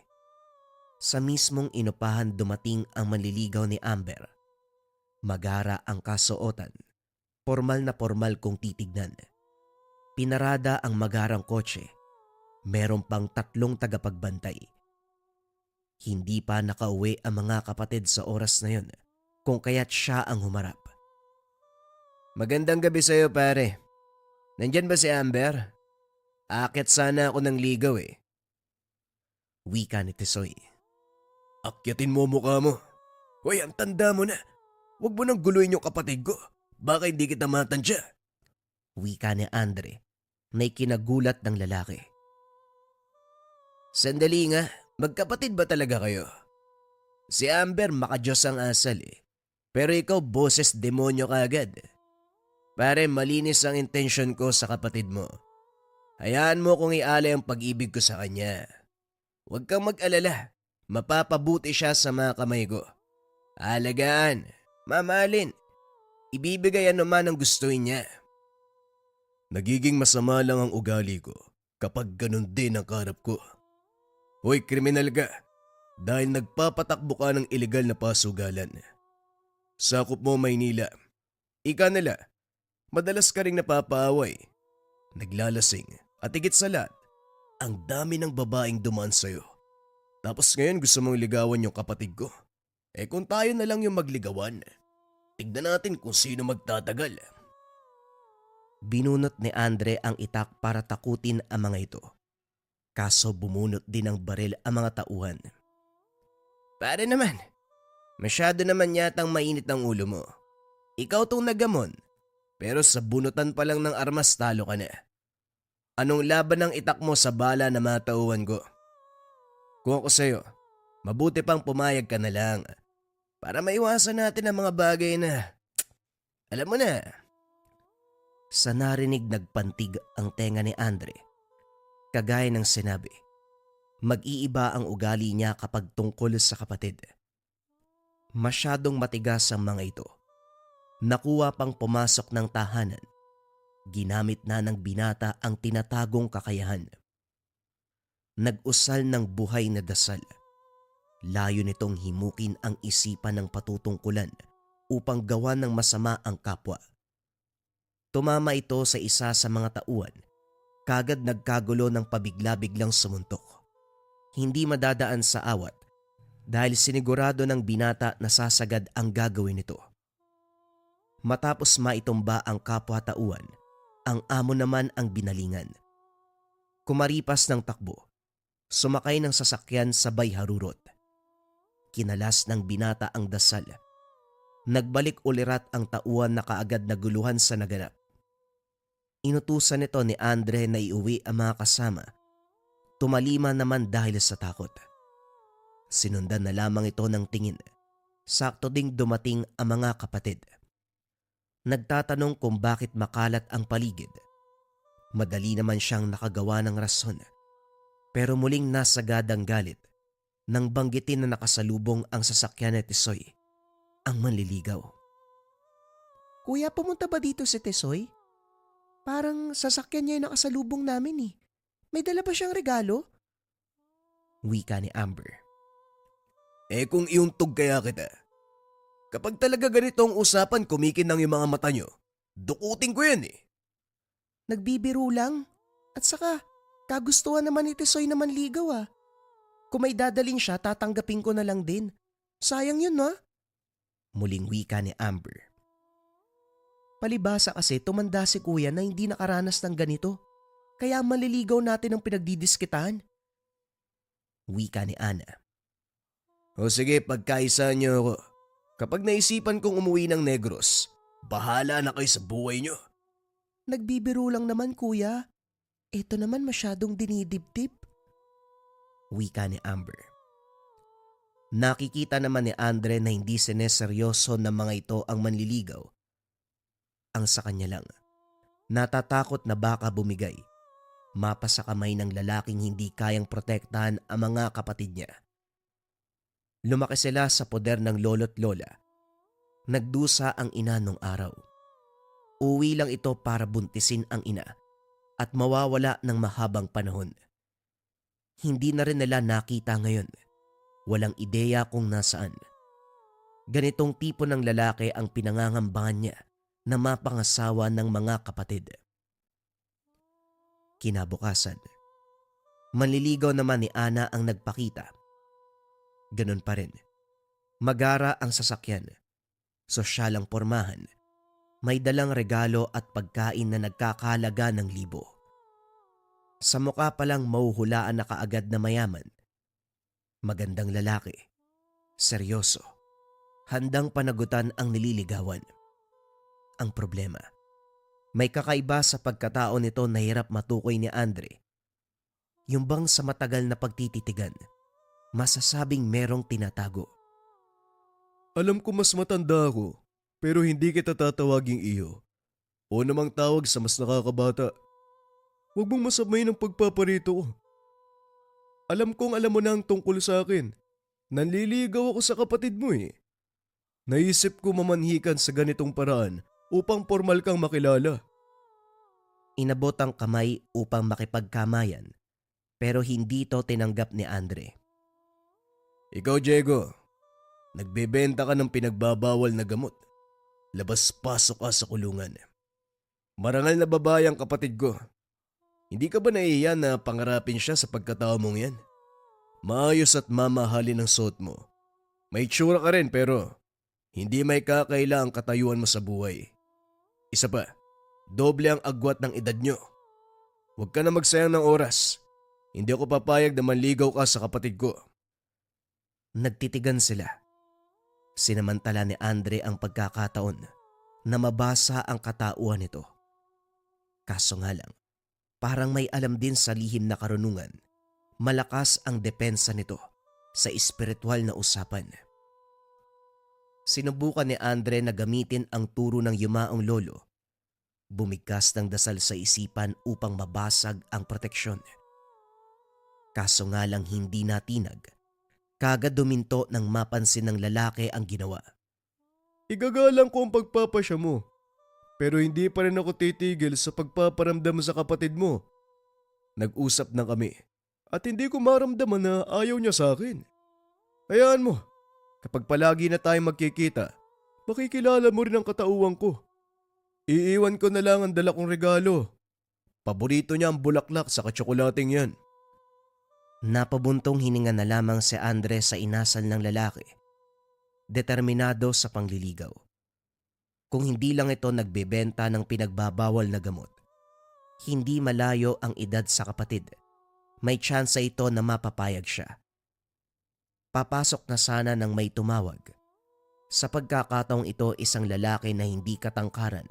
sa mismong inupahan dumating ang manliligaw ni Amber. Magara ang kasuotan, formal na formal kung titignan. Pinarada ang magarang kotse, meron pang 3 tagapagbantay. Hindi pa nakauwi ang mga kapatid sa oras na yun, kung kaya't siya ang humarap. Magandang gabi sa'yo, pare. Nandyan ba si Amber? Aakyat sana ako ng ligaw eh. Wika ni Tisoy. Akyatin mo mukha mo. Hoy, ang tanda mo na. Huwag mo nang guluhin yung kapatid ko. Baka hindi kita matansya. Wika ni Andre na ikinagulat ng lalaki. Sandali nga, magkapatid ba talaga kayo? Si Amber makadiyos ang asal eh. Pero ikaw boses demonyo ka agad. Pare, malinis ang intensyon ko sa kapatid mo. Hayaan mo kung ialay ang pag-ibig ko sa kanya. Huwag kang mag-alala. Mapapabuti siya sa mga kamay ko. Alagaan, mamahalin. Ibibigay anuman ang gustuin niya. Nagiging masama lang ang ugali ko kapag ganun din ang karap ko. Hoy, kriminal ka. Dahil nagpapatakbo ka ng ilegal na pasugalan. Sakop mo Maynila. Ika nila, madalas ka ring napapaaway. Naglalasing at higit sa lahat, ang dami ng babaeng dumaan sa'yo. Tapos ngayon gusto mong ligawan yung kapatid ko. Eh kung tayo na lang yung magligawan, tignan natin kung sino magtatagal. Binunot ni Andre ang itak para takutin ang mga ito. Kaso bumunot din ng baril ang mga tauhan. Pare naman, masyado naman yatang mainit ang ulo mo. Ikaw tong nagamon, pero sa bunutan pa lang ng armas talo ka na. Anong laban ng itak mo sa bala na mga tauhan ko? Kung ako sa'yo, mabuti pang pumayag ka na lang para maiwasan natin ang mga bagay na, alam mo na. Sa narinig nagpantig ang tenga ni Andre. Kagaya ng sinabi, mag-iiba ang ugali niya kapag tungkol sa kapatid. Masyadong matigas ang mga ito. Nakuha pang pumasok ng tahanan. Ginamit na ng binata ang tinatagong kakayahan. Nag-usal ng buhay na dasal. Layo nitong himukin ang isipan ng patutungkulan upang gawa ng masama ang kapwa. Tumama ito sa isa sa mga tauhan, kagad nagkagulo ng pabigla-biglang sumuntok. Hindi madadaan sa awat dahil sinigurado ng binata na sasagad ang gagawin nito. Matapos maitumba ang kapwa tauhan, Ang amo naman ang binalingan. Kumaripas ng takbo, sumakay ng sasakyan sabay harurot. Kinalas ng binata ang dasal. Nagbalik ulirat ang tauhan na kaagad naguluhan sa naganap. Inutusan nito ni Andre na iuwi ang mga kasama. Tumalima naman dahil sa takot. Sinundan na lamang ito ng tingin. Sakto ding dumating ang mga kapatid. Nagtatanong kung bakit makalat ang paligid. Madali naman siyang nakagawa ng rason. Pero muling nasagad ang galit nang banggitin na nakasalubong ang sasakyan ni Tisoy, ang manliligaw. Kuya, pumunta ba dito si Tisoy? Parang sasakyan niya yung nakasalubong namin eh. May dala ba siyang regalo? Wika ni Amber. Kung iuntog kaya kita. Kapag talaga ganito ang usapan, kumikinang yung mga mata nyo. Dukutin ko yan eh. Nagbibiro lang. At saka, kagustuhan naman ni Tisoy na manligaw ah. Kung may dadalin siya, tatanggapin ko na lang din. Sayang yun ha? Muling wika ni Amber. Palibasa kasi tumanda si kuya na hindi nakaranas ng ganito. Kaya maliligaw natin ang pinagdidiskitahan. Wika ni Ana. O sige, pagkaisa nyo ako. Kapag naisipan kong umuwi ng Negros, bahala na kayo sa buhay nyo. Nagbibiro lang naman kuya. Ito naman masyadong dinidibdib. Wika ni Amber. Nakikita naman ni Andre na hindi sineseryoso ng mga ito ang manliligaw. Ang sa kanya lang, natatakot na baka bumigay, mapa sa kamay ng lalaking hindi kayang protektahan ang mga kapatid niya. Lumaki sila sa poder ng lolo't lola. Nagdusa ang ina nung araw. Uwi lang ito para buntisin ang ina at mawawala ng mahabang panahon. Hindi na rin nila nakita ngayon. Walang ideya kung nasaan. Ganitong tipo ng lalaki ang pinangangambangan niya na mapangasawa ng mga kapatid. Kinabukasan, manliligaw naman ni Ana ang nagpakita. Ganun pa rin. Magara ang sasakyan. Sosyal ang pormahan. May dalang regalo at pagkain na nagkakahalaga ng libo. Sa mukha palang mahuhulaan na kaagad na mayaman. Magandang lalaki. Seryoso. Handang panagutan ang nililigawan. Ang problema, may kakaiba sa pagkatao nito na hirap matukoy ni Andre. Yung bang sa matagal na pagtititigan, masasabing merong tinatago. Alam ko mas matanda ako, pero hindi kita tatawaging iyo. O namang tawag sa mas nakakabata. Huwag mong masamay ng pagpaparito ko. Alam kong alam mo na ang tungkol sa akin. Nanliligaw ako sa kapatid mo eh. Naisip ko mamanhikan sa ganitong paraan upang formal kang makilala. Inabot ang kamay upang makipagkamayan, pero hindi ito tinanggap ni Andre. Ikaw, Diego, nagbebenta ka ng pinagbabawal na gamot. Labas-pasok ka sa kulungan. Marangal na babae ang kapatid ko. Hindi ka ba naiiya na pangarapin siya sa pagkatao mong yan? Maayos at mamahalin ang suot mo. May tsura ka rin pero hindi may kakaila ang katayuan mo sa buhay. Isa pa, doble ang agwat ng edad nyo. Huwag ka na magsayang ng oras. Hindi ako papayag na manligaw ka sa kapatid ko. Nagtitigan sila. Sinamantala ni Andre ang pagkakataon na mabasa ang katauhan nito. Kaso nga lang, parang may alam din sa lihim na karunungan. Malakas ang depensa nito sa espiritual na usapan. Sinubukan ni Andre na gamitin ang turo ng yumaong lolo. Bumigkas ng dasal sa isipan upang mabasag ang proteksyon. Kaso nga lang hindi natinag. Kagad duminto nang mapansin ng lalaki ang ginawa. Igagalang ko ang pagpapasya mo. Pero hindi pa rin ako titigil sa pagpaparamdam sa kapatid mo. Nag-usap na kami at hindi ko maramdaman na ayaw niya sa akin. Hayaan mo, kapag palagi na tayong magkikita, makikilala mo rin ang katauhan ko. Iiwan ko na lang ang dala kong regalo. Paborito niya ang bulaklak sa katsokolating yan. Napabuntong hininga na lamang si Andre sa inasal ng lalaki. Determinado sa pangliligaw. Kung hindi lang ito nagbebenta ng pinagbabawal na gamot, Hindi malayo ang edad sa kapatid. May tsansa ito na mapapayag siya. Papasok na sana nang may tumawag. Sa pagkakataong ito, isang lalaki na hindi katangkaran.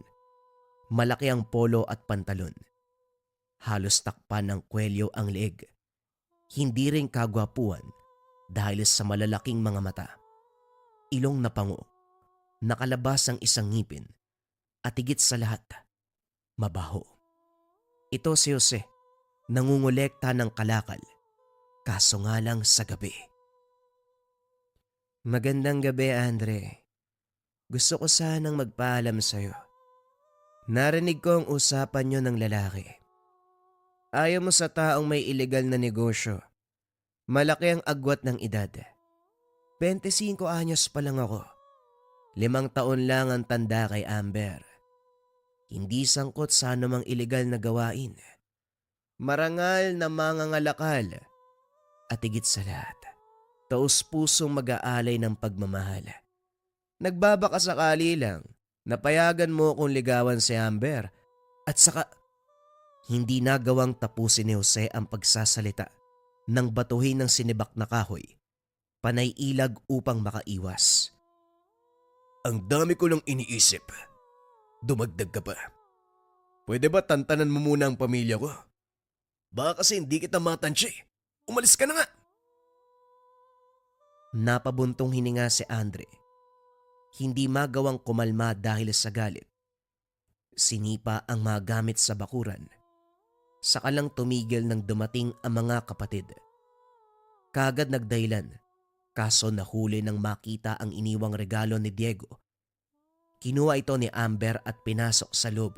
Malaki ang polo at pantalon. Halos takpan ng kwelyo ang leeg. Hindi rin kagwapuan dahil sa malalaking mga mata. Ilong na pango, nakalabas ang isang ngipin, at higit sa lahat, mabaho. Ito si Jose, nangungulekta ng kalakal, kaso nga lang sa gabi. Magandang gabi, Andre. Gusto ko sanang magpaalam sa'yo. Narinig ko ang usapan niyo ng lalaki. Ayaw mo sa taong may ilegal na negosyo. Malaki ang agwat ng edad. 25 anyos pa lang ako. 5 taon lang ang tanda kay Amber. Hindi sangkot sa anumang ilegal na gawain. Marangal na mangangalakal. At higit sa lahat, taus-pusong mag-aalay ng pagmamahal. Nagbabaka sakali lang, napayagan mo kung ligawan si Amber. At saka, hindi nagawang tapusin ni Jose ang pagsasalita nang batuhin ng sinibak na kahoy. Panay ilag upang makaiwas. Ang dami ko lang iniisip. Dumagdag ka pa. Pwede ba tantanan mo muna ang pamilya ko? Baka kasi hindi kita matansya eh. Umalis ka na nga. Napabuntong hininga si Andre. Hindi magawang kumalma dahil sa galit. Sinipa ang mga gamit sa bakuran. Saka lang tumigil nang dumating ang mga kapatid. Kagad nagdahilan. Kaso nahuli nang makita ang iniwang regalo ni Diego. Kinuha ito ni Amber at pinasok sa loob.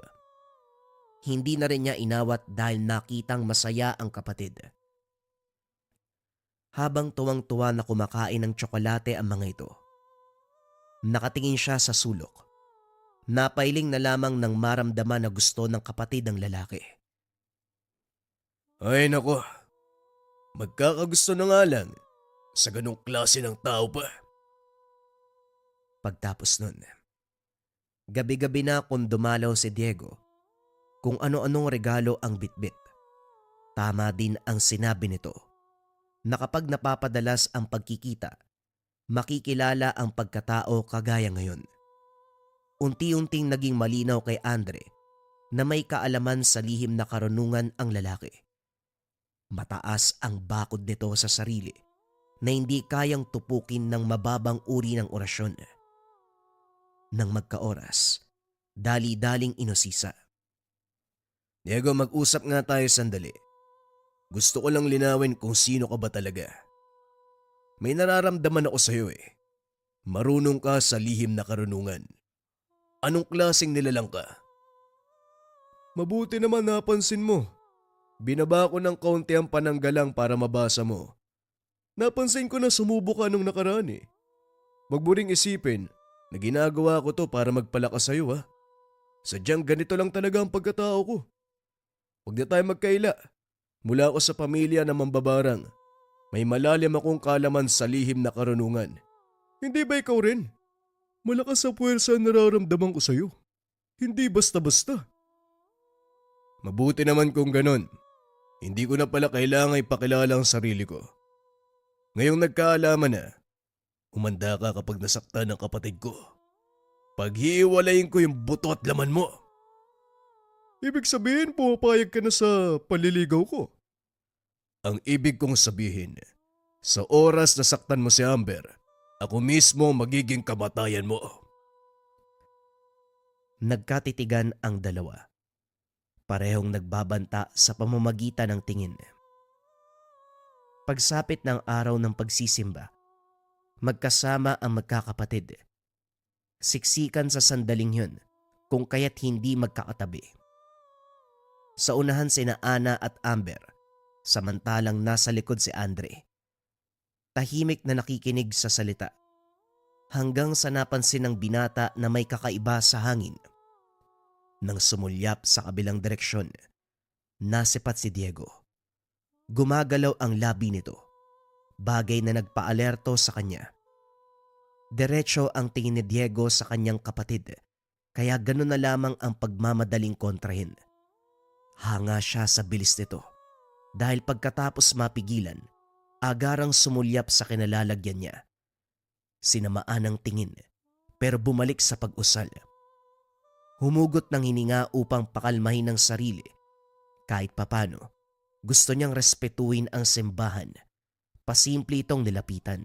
Hindi na rin niya inawat dahil nakitang masaya ang kapatid. Habang tuwang-tuwa na kumakain ng tsokolate ang mga ito, nakatingin siya sa sulok. Napailing na lamang nang maramdaman na gusto ng kapatid ang lalaki. Ay nako, magkakagusto na nga lang. Sa ganong klase ng tao pa. Pagtapos nun, gabi-gabi na kung dumalaw si Diego, kung ano-anong regalo ang bitbit. Tama din ang sinabi nito, na kapag napapadalas ang pagkikita, makikilala ang pagkatao kagaya ngayon. Unti-unting naging malinaw kay Andre na may kaalaman sa lihim na karunungan ang lalaki. Mataas ang bakod nito sa sarili na hindi kayang tupukin ng mababang uri ng orasyon. Nang magkaoras, dali-daling inusisa. Diego, mag-usap nga tayo sandali. Gusto ko lang linawin kung sino ka ba talaga. May nararamdaman ako sa'yo eh. Marunong ka sa lihim na karunungan. Anong klaseng nilalang ka? Mabuti naman napansin mo. Binaba ko ng kaunti ang pananggalang para mabasa mo. Napansin ko na sumubo ka nung nakaraan eh. Wag mo ring isipin na ginagawa ko to para magpalakas sa'yo ha. Sadyang ganito lang talaga ang pagkatao ko. Huwag na tayo magkaila. Mula ako sa pamilya na mambabarang. May malalim akong kalaman sa lihim na karunungan. Hindi ba ikaw rin? Malakas sa puwersa ang nararamdaman ko sa'yo. Hindi basta-basta. Mabuti naman kung ganon. Hindi ko na pala kailangan ipakilala ang sarili ko. Ngayong nagkaalaman na, umanda ka kapag nasaktan ng kapatid ko. Paghihiwalayin ko yung buto at laman mo. Ibig sabihin pumapayag ka na sa paliligaw ko. Ang ibig kong sabihin, sa oras na saktan mo si Amber, ako mismo magiging kamatayan mo. Nagkatitigan ang dalawa. Parehong nagbabanta sa pamamagitan ng tingin. Pagsapit ng araw ng pagsisimba, magkasama ang magkakapatid. Siksikan sa sandaling yun kung kaya't hindi magkakatabi. Sa unahan sina Ana at Amber, samantalang nasa likod si Andre. Tahimik na nakikinig sa salita, hanggang sa napansin ng binata na may kakaiba sa hangin. Nang sumulyap sa kabilang direksyon, nasipat si Diego. Gumagalaw ang labi nito, bagay na nagpaalerto sa kanya. Diretso ang tingin ni Diego sa kanyang kapatid, kaya gano'n na lamang ang pagmamadaling kontrahin. Hanga siya sa bilis nito dahil pagkatapos mapigilan, agarang sumulyap sa kinalalagyan niya. Sinamaan ng tingin pero bumalik sa pag-usal. Humugot ng hininga upang pakalmahin ang sarili. Kahit papano, gusto niyang respetuhin ang simbahan. Pasimple itong nilapitan.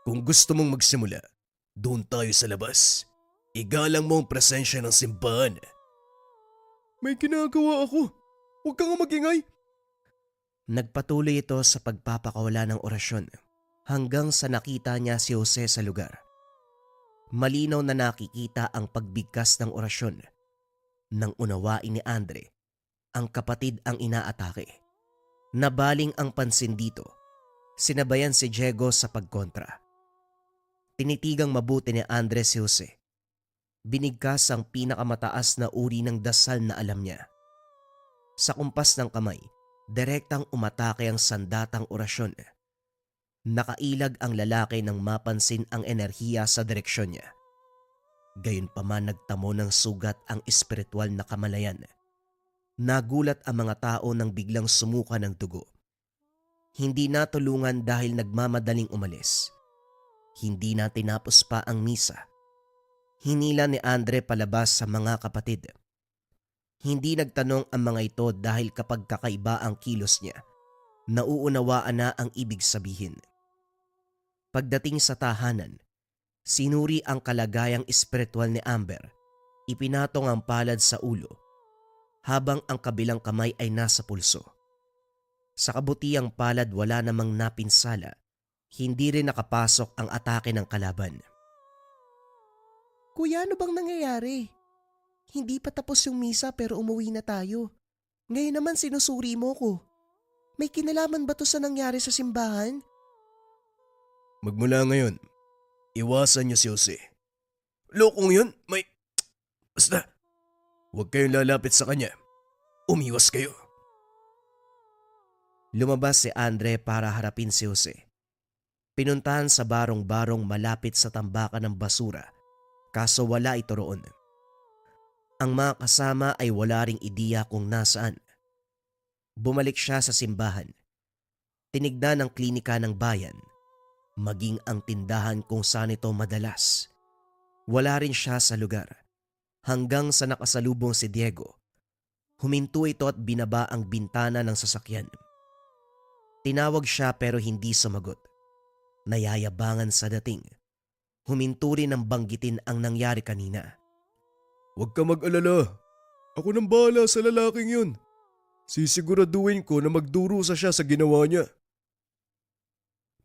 Kung gusto mong magsimula, doon tayo sa labas. Igalang mo ang presensya ng simbahan. May ginagawa ako. Huwag kang magingay. Nagpatuloy ito sa pagpapakawala ng orasyon hanggang sa nakita niya si Jose sa lugar. Malinaw na nakikita ang pagbigkas ng orasyon. Nang unawain ni Andre, ang kapatid ang inaatake. Nabaling ang pansin dito. Sinabayan si Diego sa pagkontra. Tinitigang mabuti ni Andre si Jose. Binigkas ang pinakamataas na uri ng dasal na alam niya. Sa kumpas ng kamay, direktang umatake ang sandatang orasyon. Nakailag ang lalaki nang mapansin ang enerhiya sa direksyon niya. Gayunpaman nagtamo ng sugat ang espiritual na kamalayan. Nagulat ang mga tao nang biglang sumuka ng dugo. Hindi natulungan dahil nagmamadaling umalis. Hindi na tinapos pa ang misa. Hinila ni Andre palabas sa mga kapatid. Hindi nagtanong ang mga ito dahil kapag kakaiba ang kilos niya, nauunawaan na ang ibig sabihin. Pagdating sa tahanan, sinuri ang kalagayang espiritual ni Amber. Ipinatong ang palad sa ulo, habang ang kabilang kamay ay nasa pulso. Sa kabutiang palad wala namang napinsala, hindi rin nakapasok ang atake ng kalaban. Kuya, ano bang nangyayari? Hindi pa tapos yung misa pero umuwi na tayo. Ngayon naman sinusuri mo ko. May kinalaman ba to sa nangyari sa simbahan? Magmula ngayon, iwasan niyo si Jose. Lokong yun, Basta, huwag kayong lalapit sa kanya. Umiwas kayo. Lumabas si Andre para harapin si Jose. Pinuntahan sa barong-barong malapit sa tambakan ng basura, kaso wala ito roon. Ang mga kasama ay wala ring ideya kung nasaan. Bumalik siya sa simbahan. Tinignan ang klinika ng bayan, maging ang tindahan kung saan ito madalas. Wala rin siya sa lugar, hanggang sa nakasalubong si Diego. Huminto ito at binaba ang bintana ng sasakyan. Tinawag siya pero hindi sumagot. Nayayabangan sa dating. Huminto rin ang banggitin ang nangyari kanina. Huwag ka mag-alala. Ako nang bahala sa lalaking yun. Sisiguraduhin ko na magdurusa siya sa ginawa niya.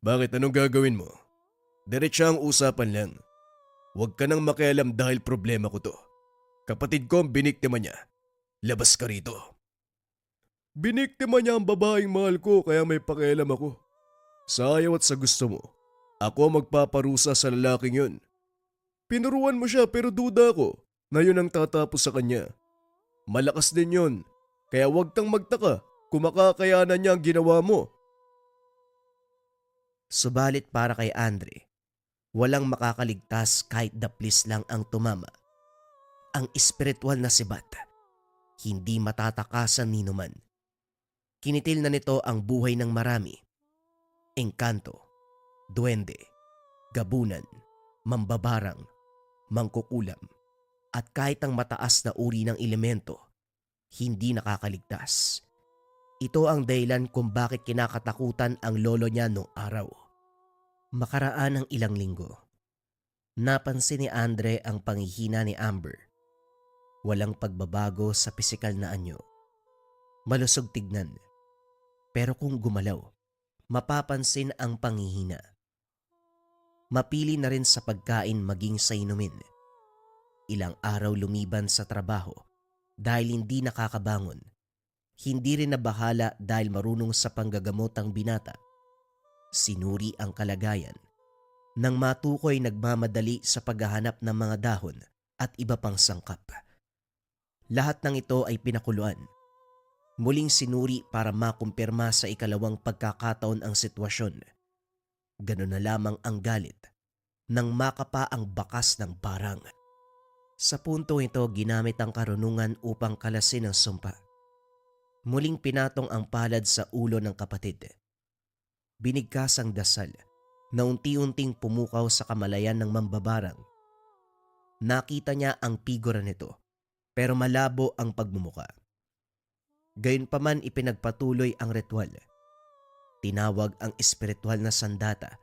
Bakit, anong gagawin mo? Diretsa ang usapan lang. Huwag ka nang makialam dahil problema ko to. Kapatid ko ang biniktima niya. Labas ka rito. Biniktima niya ang babaeng mahal ko kaya may pakialam ako. Sa ayaw at sa gusto mo, ako ang magpaparusa sa lalaking yun. Pinuruan mo siya pero duda ko na yun ang tatapos sa kanya. Malakas din yun, kaya huwag kang magtaka kung makakayanan niya ang ginawa mo. Subalit para kay Andre, walang makakaligtas kahit daplis lang ang tumama. Ang espiritual na sibat, hindi matatakasan ni numan. Kinitil na nito ang buhay ng marami. Engkanto, duwende, gabunan, mambabarang, mangkukulam, at kahit ang mataas na uri ng elemento, hindi nakakaligtas. Ito ang dahilan kung bakit kinakatakutan ang lolo niya noong araw. Makaraan ng ilang linggo, napansin ni Andre ang panghihina ni Amber. Walang pagbabago sa pisikal na anyo. Malusog tignan, pero kung gumalaw, mapapansin ang panghihina. Mapili na rin sa pagkain maging sa inumin. Ilang araw lumiban sa trabaho dahil hindi nakakabangon. Hindi rin nabahala dahil marunong sa panggagamot ang binata. Sinuri ang kalagayan. Nang matukoy nagmamadali sa paghahanap ng mga dahon at iba pang sangkap. Lahat ng ito ay pinakuluan. Muling sinuri para makumpirma sa ikalawang pagkakataon ang sitwasyon. Ganun na lamang ang galit nang makapa ang bakas ng barang. Sa punto ito, ginamit ang karunungan upang kalasin ang sumpa. Muling pinatong ang palad sa ulo ng kapatid. Binigkas ang dasal na unti-unting pumukaw sa kamalayan ng mambabarang. Nakita niya ang figura nito pero malabo ang pagmumuka. Gayunpaman ipinagpatuloy ang ritual. Tinawag ang espiritual na sandata.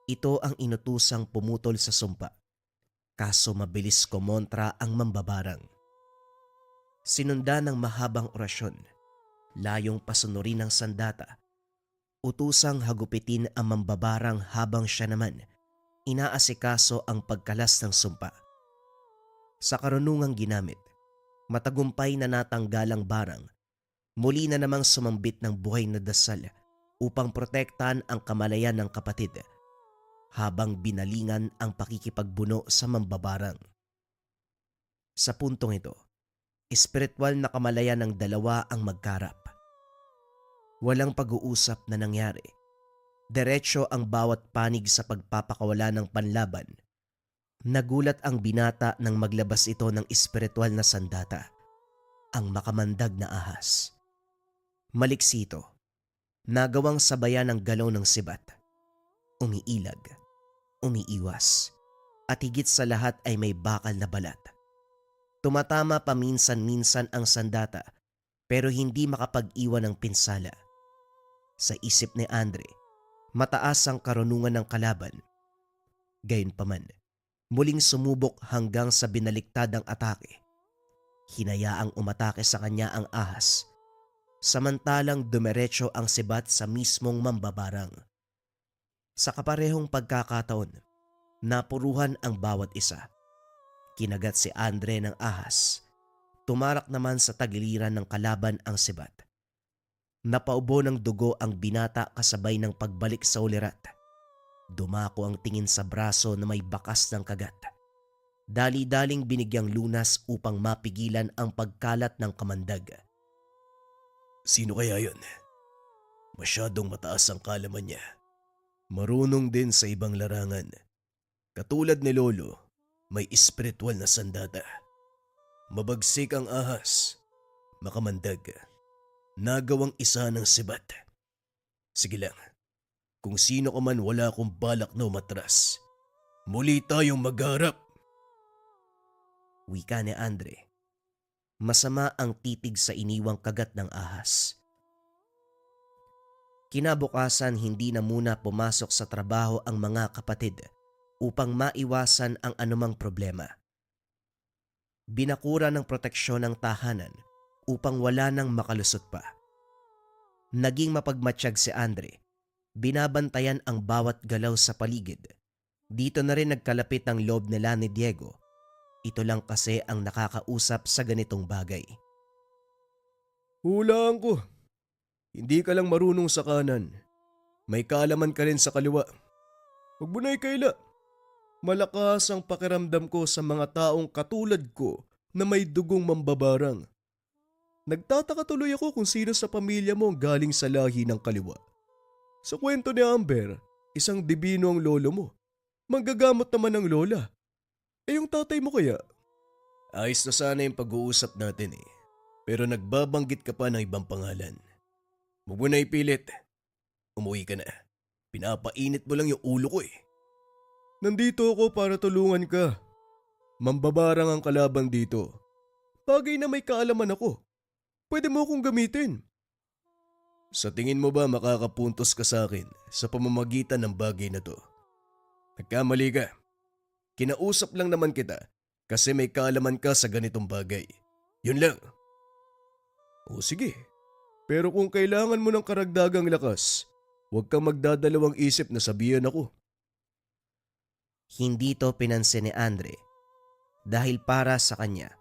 Ito ang inutusang pumutol sa sumpa. Kaso mabilis kumontra ang mambabarang. Sinundan ng mahabang orasyon. Layong pasunurin ng sandata. Utusang hagupitin ang mambabarang habang siya naman inaasikaso ang pagkalas ng sumpa. Sa karunungang ginamit, matagumpay na natanggal ang barang. Muli na namang sumambit ng buhay na dasal upang protektahan ang kamalayan ng kapatid habang binalingan ang pakikipagbuno sa mambabarang. Sa puntong ito, espiritual na kamalayan ng dalawa ang magkarap. Walang pag-uusap na nangyari. Diretso ang bawat panig sa pagpapakawala ng panlaban. Nagulat ang binata nang maglabas ito ng espiritual na sandata, ang makamandag na ahas. Maliksi ito, nagawang sabayan ng galaw ng sibat. Umiilag, umiiwas, at higit sa lahat ay may bakal na balat. Tumatama paminsan-minsan ang sandata pero hindi makapag-iwan ng pinsala. Sa isip ni Andre, mataas ang karunungan ng kalaban. Gayunpaman, muling sumubok hanggang sa binaliktad ang atake. Hinayaang umatake sa kanya ang ahas, samantalang dumiretso ang sibat sa mismong mambabarang. Sa kaparehong pagkakataon, napuruhan ang bawat isa. Kinagat si Andre ng ahas. Tumarak naman sa tagiliran ng kalaban ang sibat. Napaubo ng dugo ang binata kasabay ng pagbalik sa ulirat. Dumako ang tingin sa braso na may bakas ng kagat. Dali-daling binigyang lunas upang mapigilan ang pagkalat ng kamandag. Sino kaya yun? Masyadong mataas ang kalaman niya. Marunong din sa ibang larangan. Katulad ni Lolo, may espiritual na sandata. Mabagsik ang ahas. Makamandag. Nagawang isa ng sibat. Sige lang. Kung sino ka man wala akong balak na umatras. Muli tayong magharap. Wika ni Andre. Masama ang titig sa iniwang kagat ng ahas. Kinabukasan hindi na muna pumasok sa trabaho ang mga kapatid upang maiwasan ang anumang problema. Binakura ng proteksyon ng tahanan upang wala nang makalusot pa. Naging mapagmatsyag si Andre. Binabantayan ang bawat galaw sa paligid. Dito na rin nagkalapit ang loob nila ni Diego. Ito lang kasi ang nakakausap sa ganitong bagay. Hulaan ko. Hindi ka lang marunong sa kanan. May kaalaman ka rin sa kaliwa. Huwag mo na ikaila. Malakas ang pakiramdam ko sa mga taong katulad ko na may dugong mambabarang. Nagtataka tuloy ako kung sino sa pamilya mo ang galing sa lahi ng kaliwa. Sa kwento ni Amber, isang dibino ang lolo mo. Manggagamot naman ang lola. Eh yung tatay mo kaya? Ayos na sana yung pag-uusap natin eh. Pero nagbabanggit ka pa ng ibang pangalan. Huwag mo na ipilit. Umuwi ka na. Pinapainit mo lang yung ulo ko eh. Nandito ako para tulungan ka. Mambabarang ang kalaban dito. Bagay na may kaalaman ako. Pwede mo akong gamitin. Sa tingin mo ba makakapuntos ka sa akin sa pamamagitan ng bagay na to? Nagkamali ka. Kinausap lang naman kita kasi may kaalaman ka sa ganitong bagay. Yun lang. O sige. Pero kung kailangan mo ng karagdagang lakas, huwag kang magdadalawang isip na sabihan ako. Hindi to pinansin ni Andre dahil para sa kanya,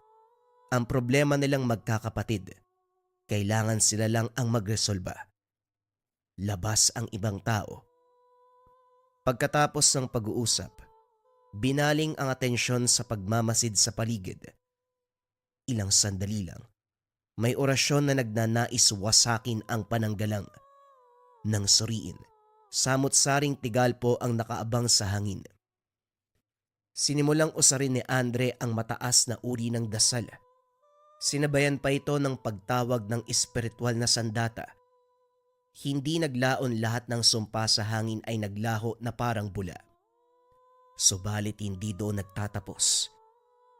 ang problema nilang magkakapatid, kailangan sila lang ang magresolba. Labas ang ibang tao. Pagkatapos ng pag-uusap, binaling ang atensyon sa pagmamasid sa paligid. Ilang sandali lang, may orasyon na nagnanais wasakin ang pananggalang. Nang suriin, samot-saring tigal po ang nakaabang sa hangin. Sinimulang usarin ni Andre ang mataas na uri ng dasal. Sinabayan pa ito ng pagtawag ng espiritual na sandata. Hindi naglaon lahat ng sumpa sa hangin ay naglaho na parang bula. Subalit hindi doon nagtatapos.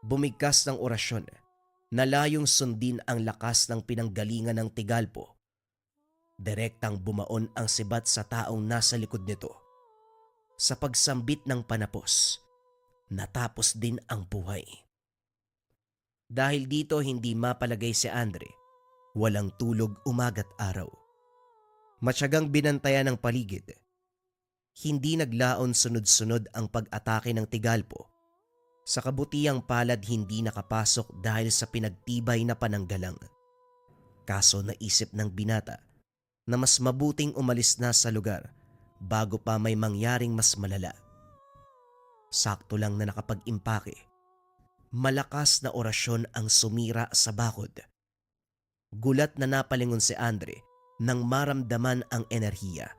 Bumigkas ng orasyon na layong sundin ang lakas ng pinanggalingan ng Tigalpo. Direktang bumaon ang sibat sa taong nasa likod nito. Sa pagsambit ng panapos, natapos din ang buhay. Dahil dito hindi mapalagay si Andre, walang tulog umaga't araw. Matyagang binantayan ng paligid. Hindi naglaon sunod-sunod ang pag-atake ng Tigalpo. Sa kabutiang palad hindi nakapasok dahil sa pinagtibay na pananggalang. Kaso naisip ng binata na mas mabuting umalis na sa lugar bago pa may mangyaring mas malala. Sakto lang na nakapag-impake. Malakas na orasyon ang sumira sa bakod. Gulat na napalingon si Andre nang maramdaman ang enerhiya.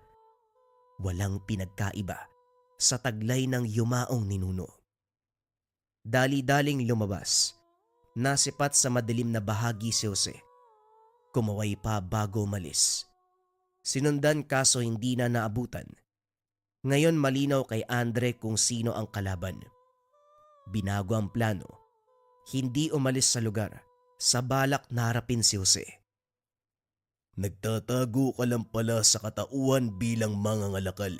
Walang pinagkaiba sa taglay ng yumaong ninuno. Dali-daling lumabas, nasipat sa madilim na bahagi si Jose. Kumaway pa bago umalis. Sinundan kaso hindi na naabutan. Ngayon malinaw kay Andre kung sino ang kalaban. Binago ang plano. Hindi umalis sa lugar sa balak na harapin si Jose. Nagtatago ka lang pala sa katauhan bilang mangangalakal.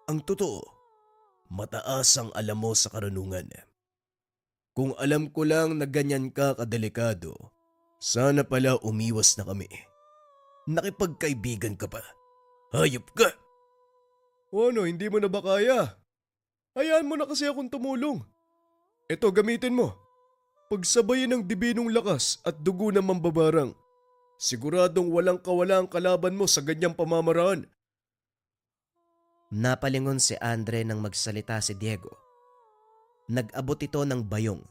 Ang totoo, mataas ang alam mo sa karunungan. Kung alam ko lang na ganyan ka kadelikado, sana pala umiwas na kami. Nakipagkaibigan ka pa. Hayop ka! O ano, hindi mo na ba kaya? Hayaan mo na kasi akong tumulong. Ito, gamitin mo. Pagsabayin ng dibinong lakas at dugo ng mambabarang. Siguradong walang kawala ang kalaban mo sa ganyang pamamaraan. Napalingon si Andre nang magsalita si Diego. Nag-abot ito ng bayong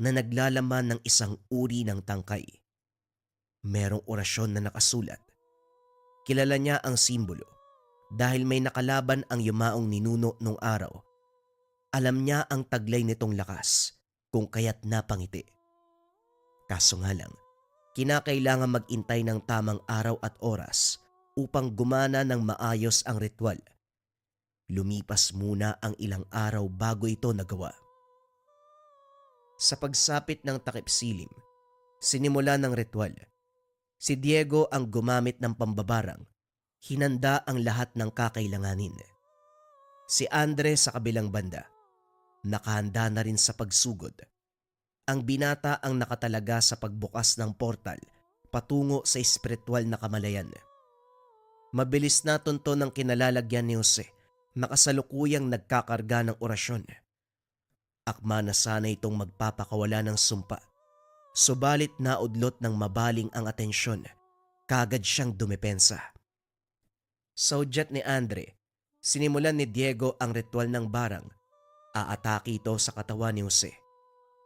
na naglalaman ng isang uri ng tangkay. Merong orasyon na nakasulat. Kilala niya ang simbolo dahil may nakalaban ang yumaong ninuno nung araw. Alam niya ang taglay nitong lakas kung kaya't napangiti. Kaso nga lang, kinakailangan mag-intay ng tamang araw at oras upang gumana ng maayos ang ritual. Lumipas muna ang ilang araw bago ito nagawa. Sa pagsapit ng takip silim, sinimula ng ritual. Si Diego ang gumamit ng pambabarang. Hinanda ang lahat ng kakailanganin. Si Andre sa kabilang banda, nakahanda na rin sa pagsugod. Ang binata ang nakatalaga sa pagbukas ng portal patungo sa espiritual na kamalayan. Mabilis na tunto ng kinalalagyan ni Jose na kasalukuyang nagkakarga ng orasyon. Akma na sana itong magpapakawala ng sumpa. Subalit naudlot ng mabaling ang atensyon, kagad siyang dumepensa. Sa udyat ni Andre, sinimulan ni Diego ang ritual ng barang. Aatake ito sa katawan ni Jose.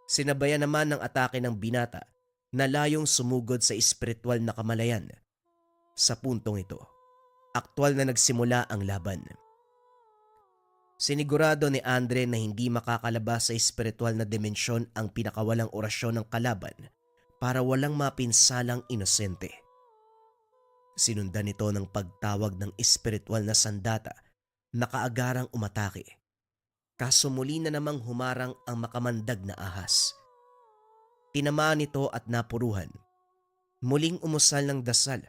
Sinabayan naman ng atake ng binata na layong sumugod sa espiritual na kamalayan. Sa puntong ito, aktwal na nagsimula ang laban. Sinigurado ni Andre na hindi makakalabas sa espiritual na dimensyon ang pinakawalang orasyon ng kalaban para walang mapinsalang inosente. Sinundan ito ng pagtawag ng espiritual na sandata na kaagarang umatake. Kaso muli na namang humarang ang makamandag na ahas. Tinamaan ito at napuruhan. Muling umusal ng dasal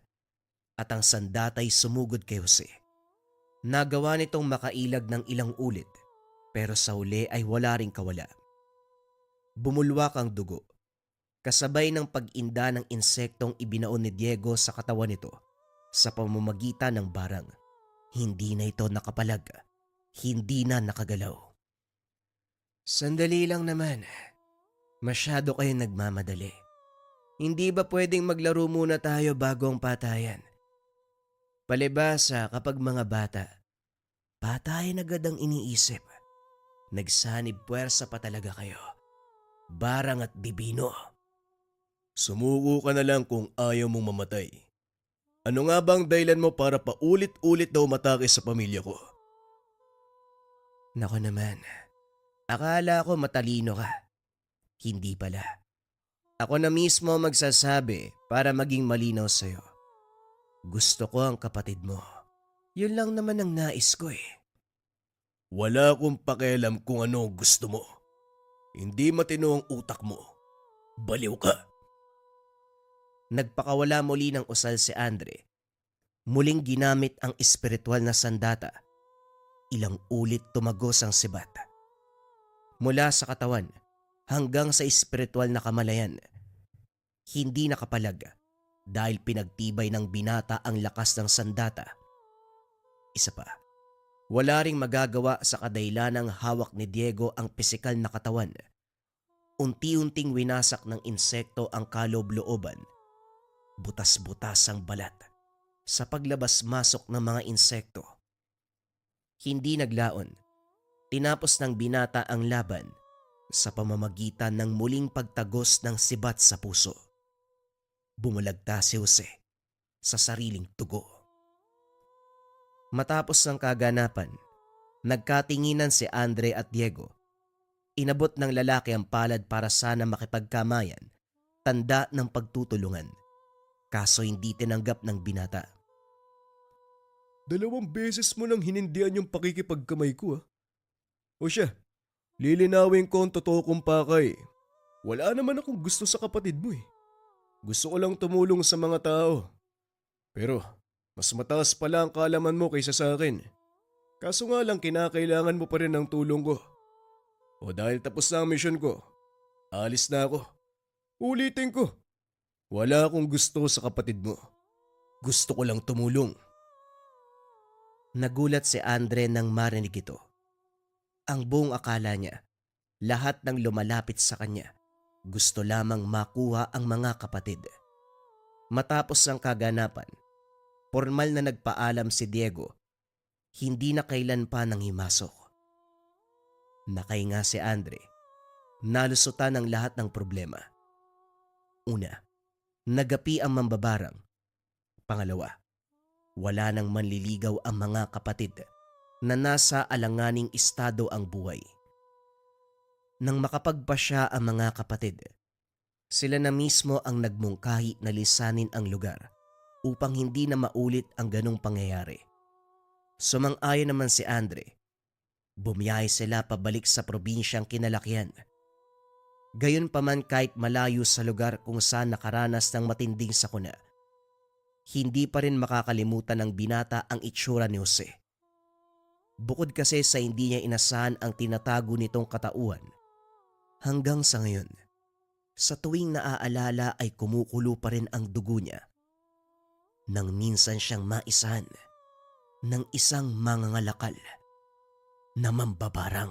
at ang sandatay sumugod kay Jose. Nagawa nitong makailag ng ilang ulit pero sa huli ay wala ring kawala. Bumulwak ang dugo. Kasabay ng pag-inda ng insektong ibinaon ni Diego sa katawan nito sa pamamagitan ng barang. Hindi na ito nakapalag. Hindi na nakagalaw. Sandali lang naman. Masyado kayong nagmamadali. Hindi ba pwedeng maglaro muna tayo bago ang patayan? Palibasa kapag mga bata, patayan agad ang iniisip. Nagsanib puwersa pa talaga kayo. Barang at dibino. Sumuko ka na lang kung ayaw mong mamatay. Ano nga bang dahilan mo para paulit-ulit daw matake sa pamilya ko? Nako naman, Akala ko matalino ka. Hindi pala. Ako na mismo magsasabi para maging malinaw sa'yo. Gusto ko ang kapatid mo. Yun lang naman ang nais ko eh. Wala akong pakialam kung ano ang gusto mo. Hindi matino ang utak mo. Baliw ka. Nagpakawala muli ng usal si Andre. Muling ginamit ang espiritual na sandata. Ilang ulit tumagos ang sibat. Mula sa katawan hanggang sa espiritual na kamalayan. Hindi nakapalag dahil pinagtibay ng binata ang lakas ng sandata. Isa pa, wala ring magagawa sa kadailanang hawak ni Diego ang pisikal na katawan. Unti-unting winasak ng insekto ang kaloob-looban. Butas-butas ang balat sa paglabas-masok ng mga insekto. Hindi naglaon. Tinapos ng binata ang laban sa pamamagitan ng muling pagtagos ng sibat sa puso. Bumulagta si Jose sa sariling tugo. Matapos ang kaganapan, nagkatinginan si Andre at Diego. Inabot ng lalaki ang palad para sana makipagkamayan, tanda ng pagtutulungan. Kaso hindi tinanggap ng binata. 2 beses mo nang hinindihan yung pakikipagkamay ko O siya, lilinawin ko ang totoo kong pakay. Wala naman akong gusto sa kapatid mo Gusto ko lang tumulong sa mga tao. Pero mas mataas pala ang kaalaman mo kaysa sa akin. Kaso nga lang kinakailangan mo pa rin ng tulong ko. O dahil tapos na ang mission ko, alis na ako. Ulitin ko. Wala akong gusto sa kapatid mo. Gusto ko lang tumulong. Nagulat si Andre nang marinig ito. Ang buong akala niya, lahat ng lumalapit sa kanya, gusto lamang makuha ang mga kapatid. Matapos ang kaganapan, formal na nagpaalam si Diego, hindi na kailan pa nang himasok. Nakahinga si Andre, nalusutan ang lahat ng problema. Una, nagapi ang mambabarang. Pangalawa, wala nang manliligaw ang mga kapatid na nasa alanganing estado ang buhay. Nang makapagpasya ang mga kapatid, sila na mismo ang nagmungkahi na lisanin ang lugar upang hindi na maulit ang ganong pangyayari. Sumang-ayon naman si Andre. Bumiyahe sila pabalik sa probinsyang kinalakihan. Gayunpaman kahit malayo sa lugar kung saan nakaranas ng matinding sakuna, hindi pa rin makakalimutan ng binata ang itsura ni Jose. Bukod kasi sa hindi niya inasahan ang tinatago nitong katauhan, hanggang sa ngayon, sa tuwing naaalala ay kumukulo pa rin ang dugo niya nang minsan siyang maisahan ng isang mangangalakal na mambabarang.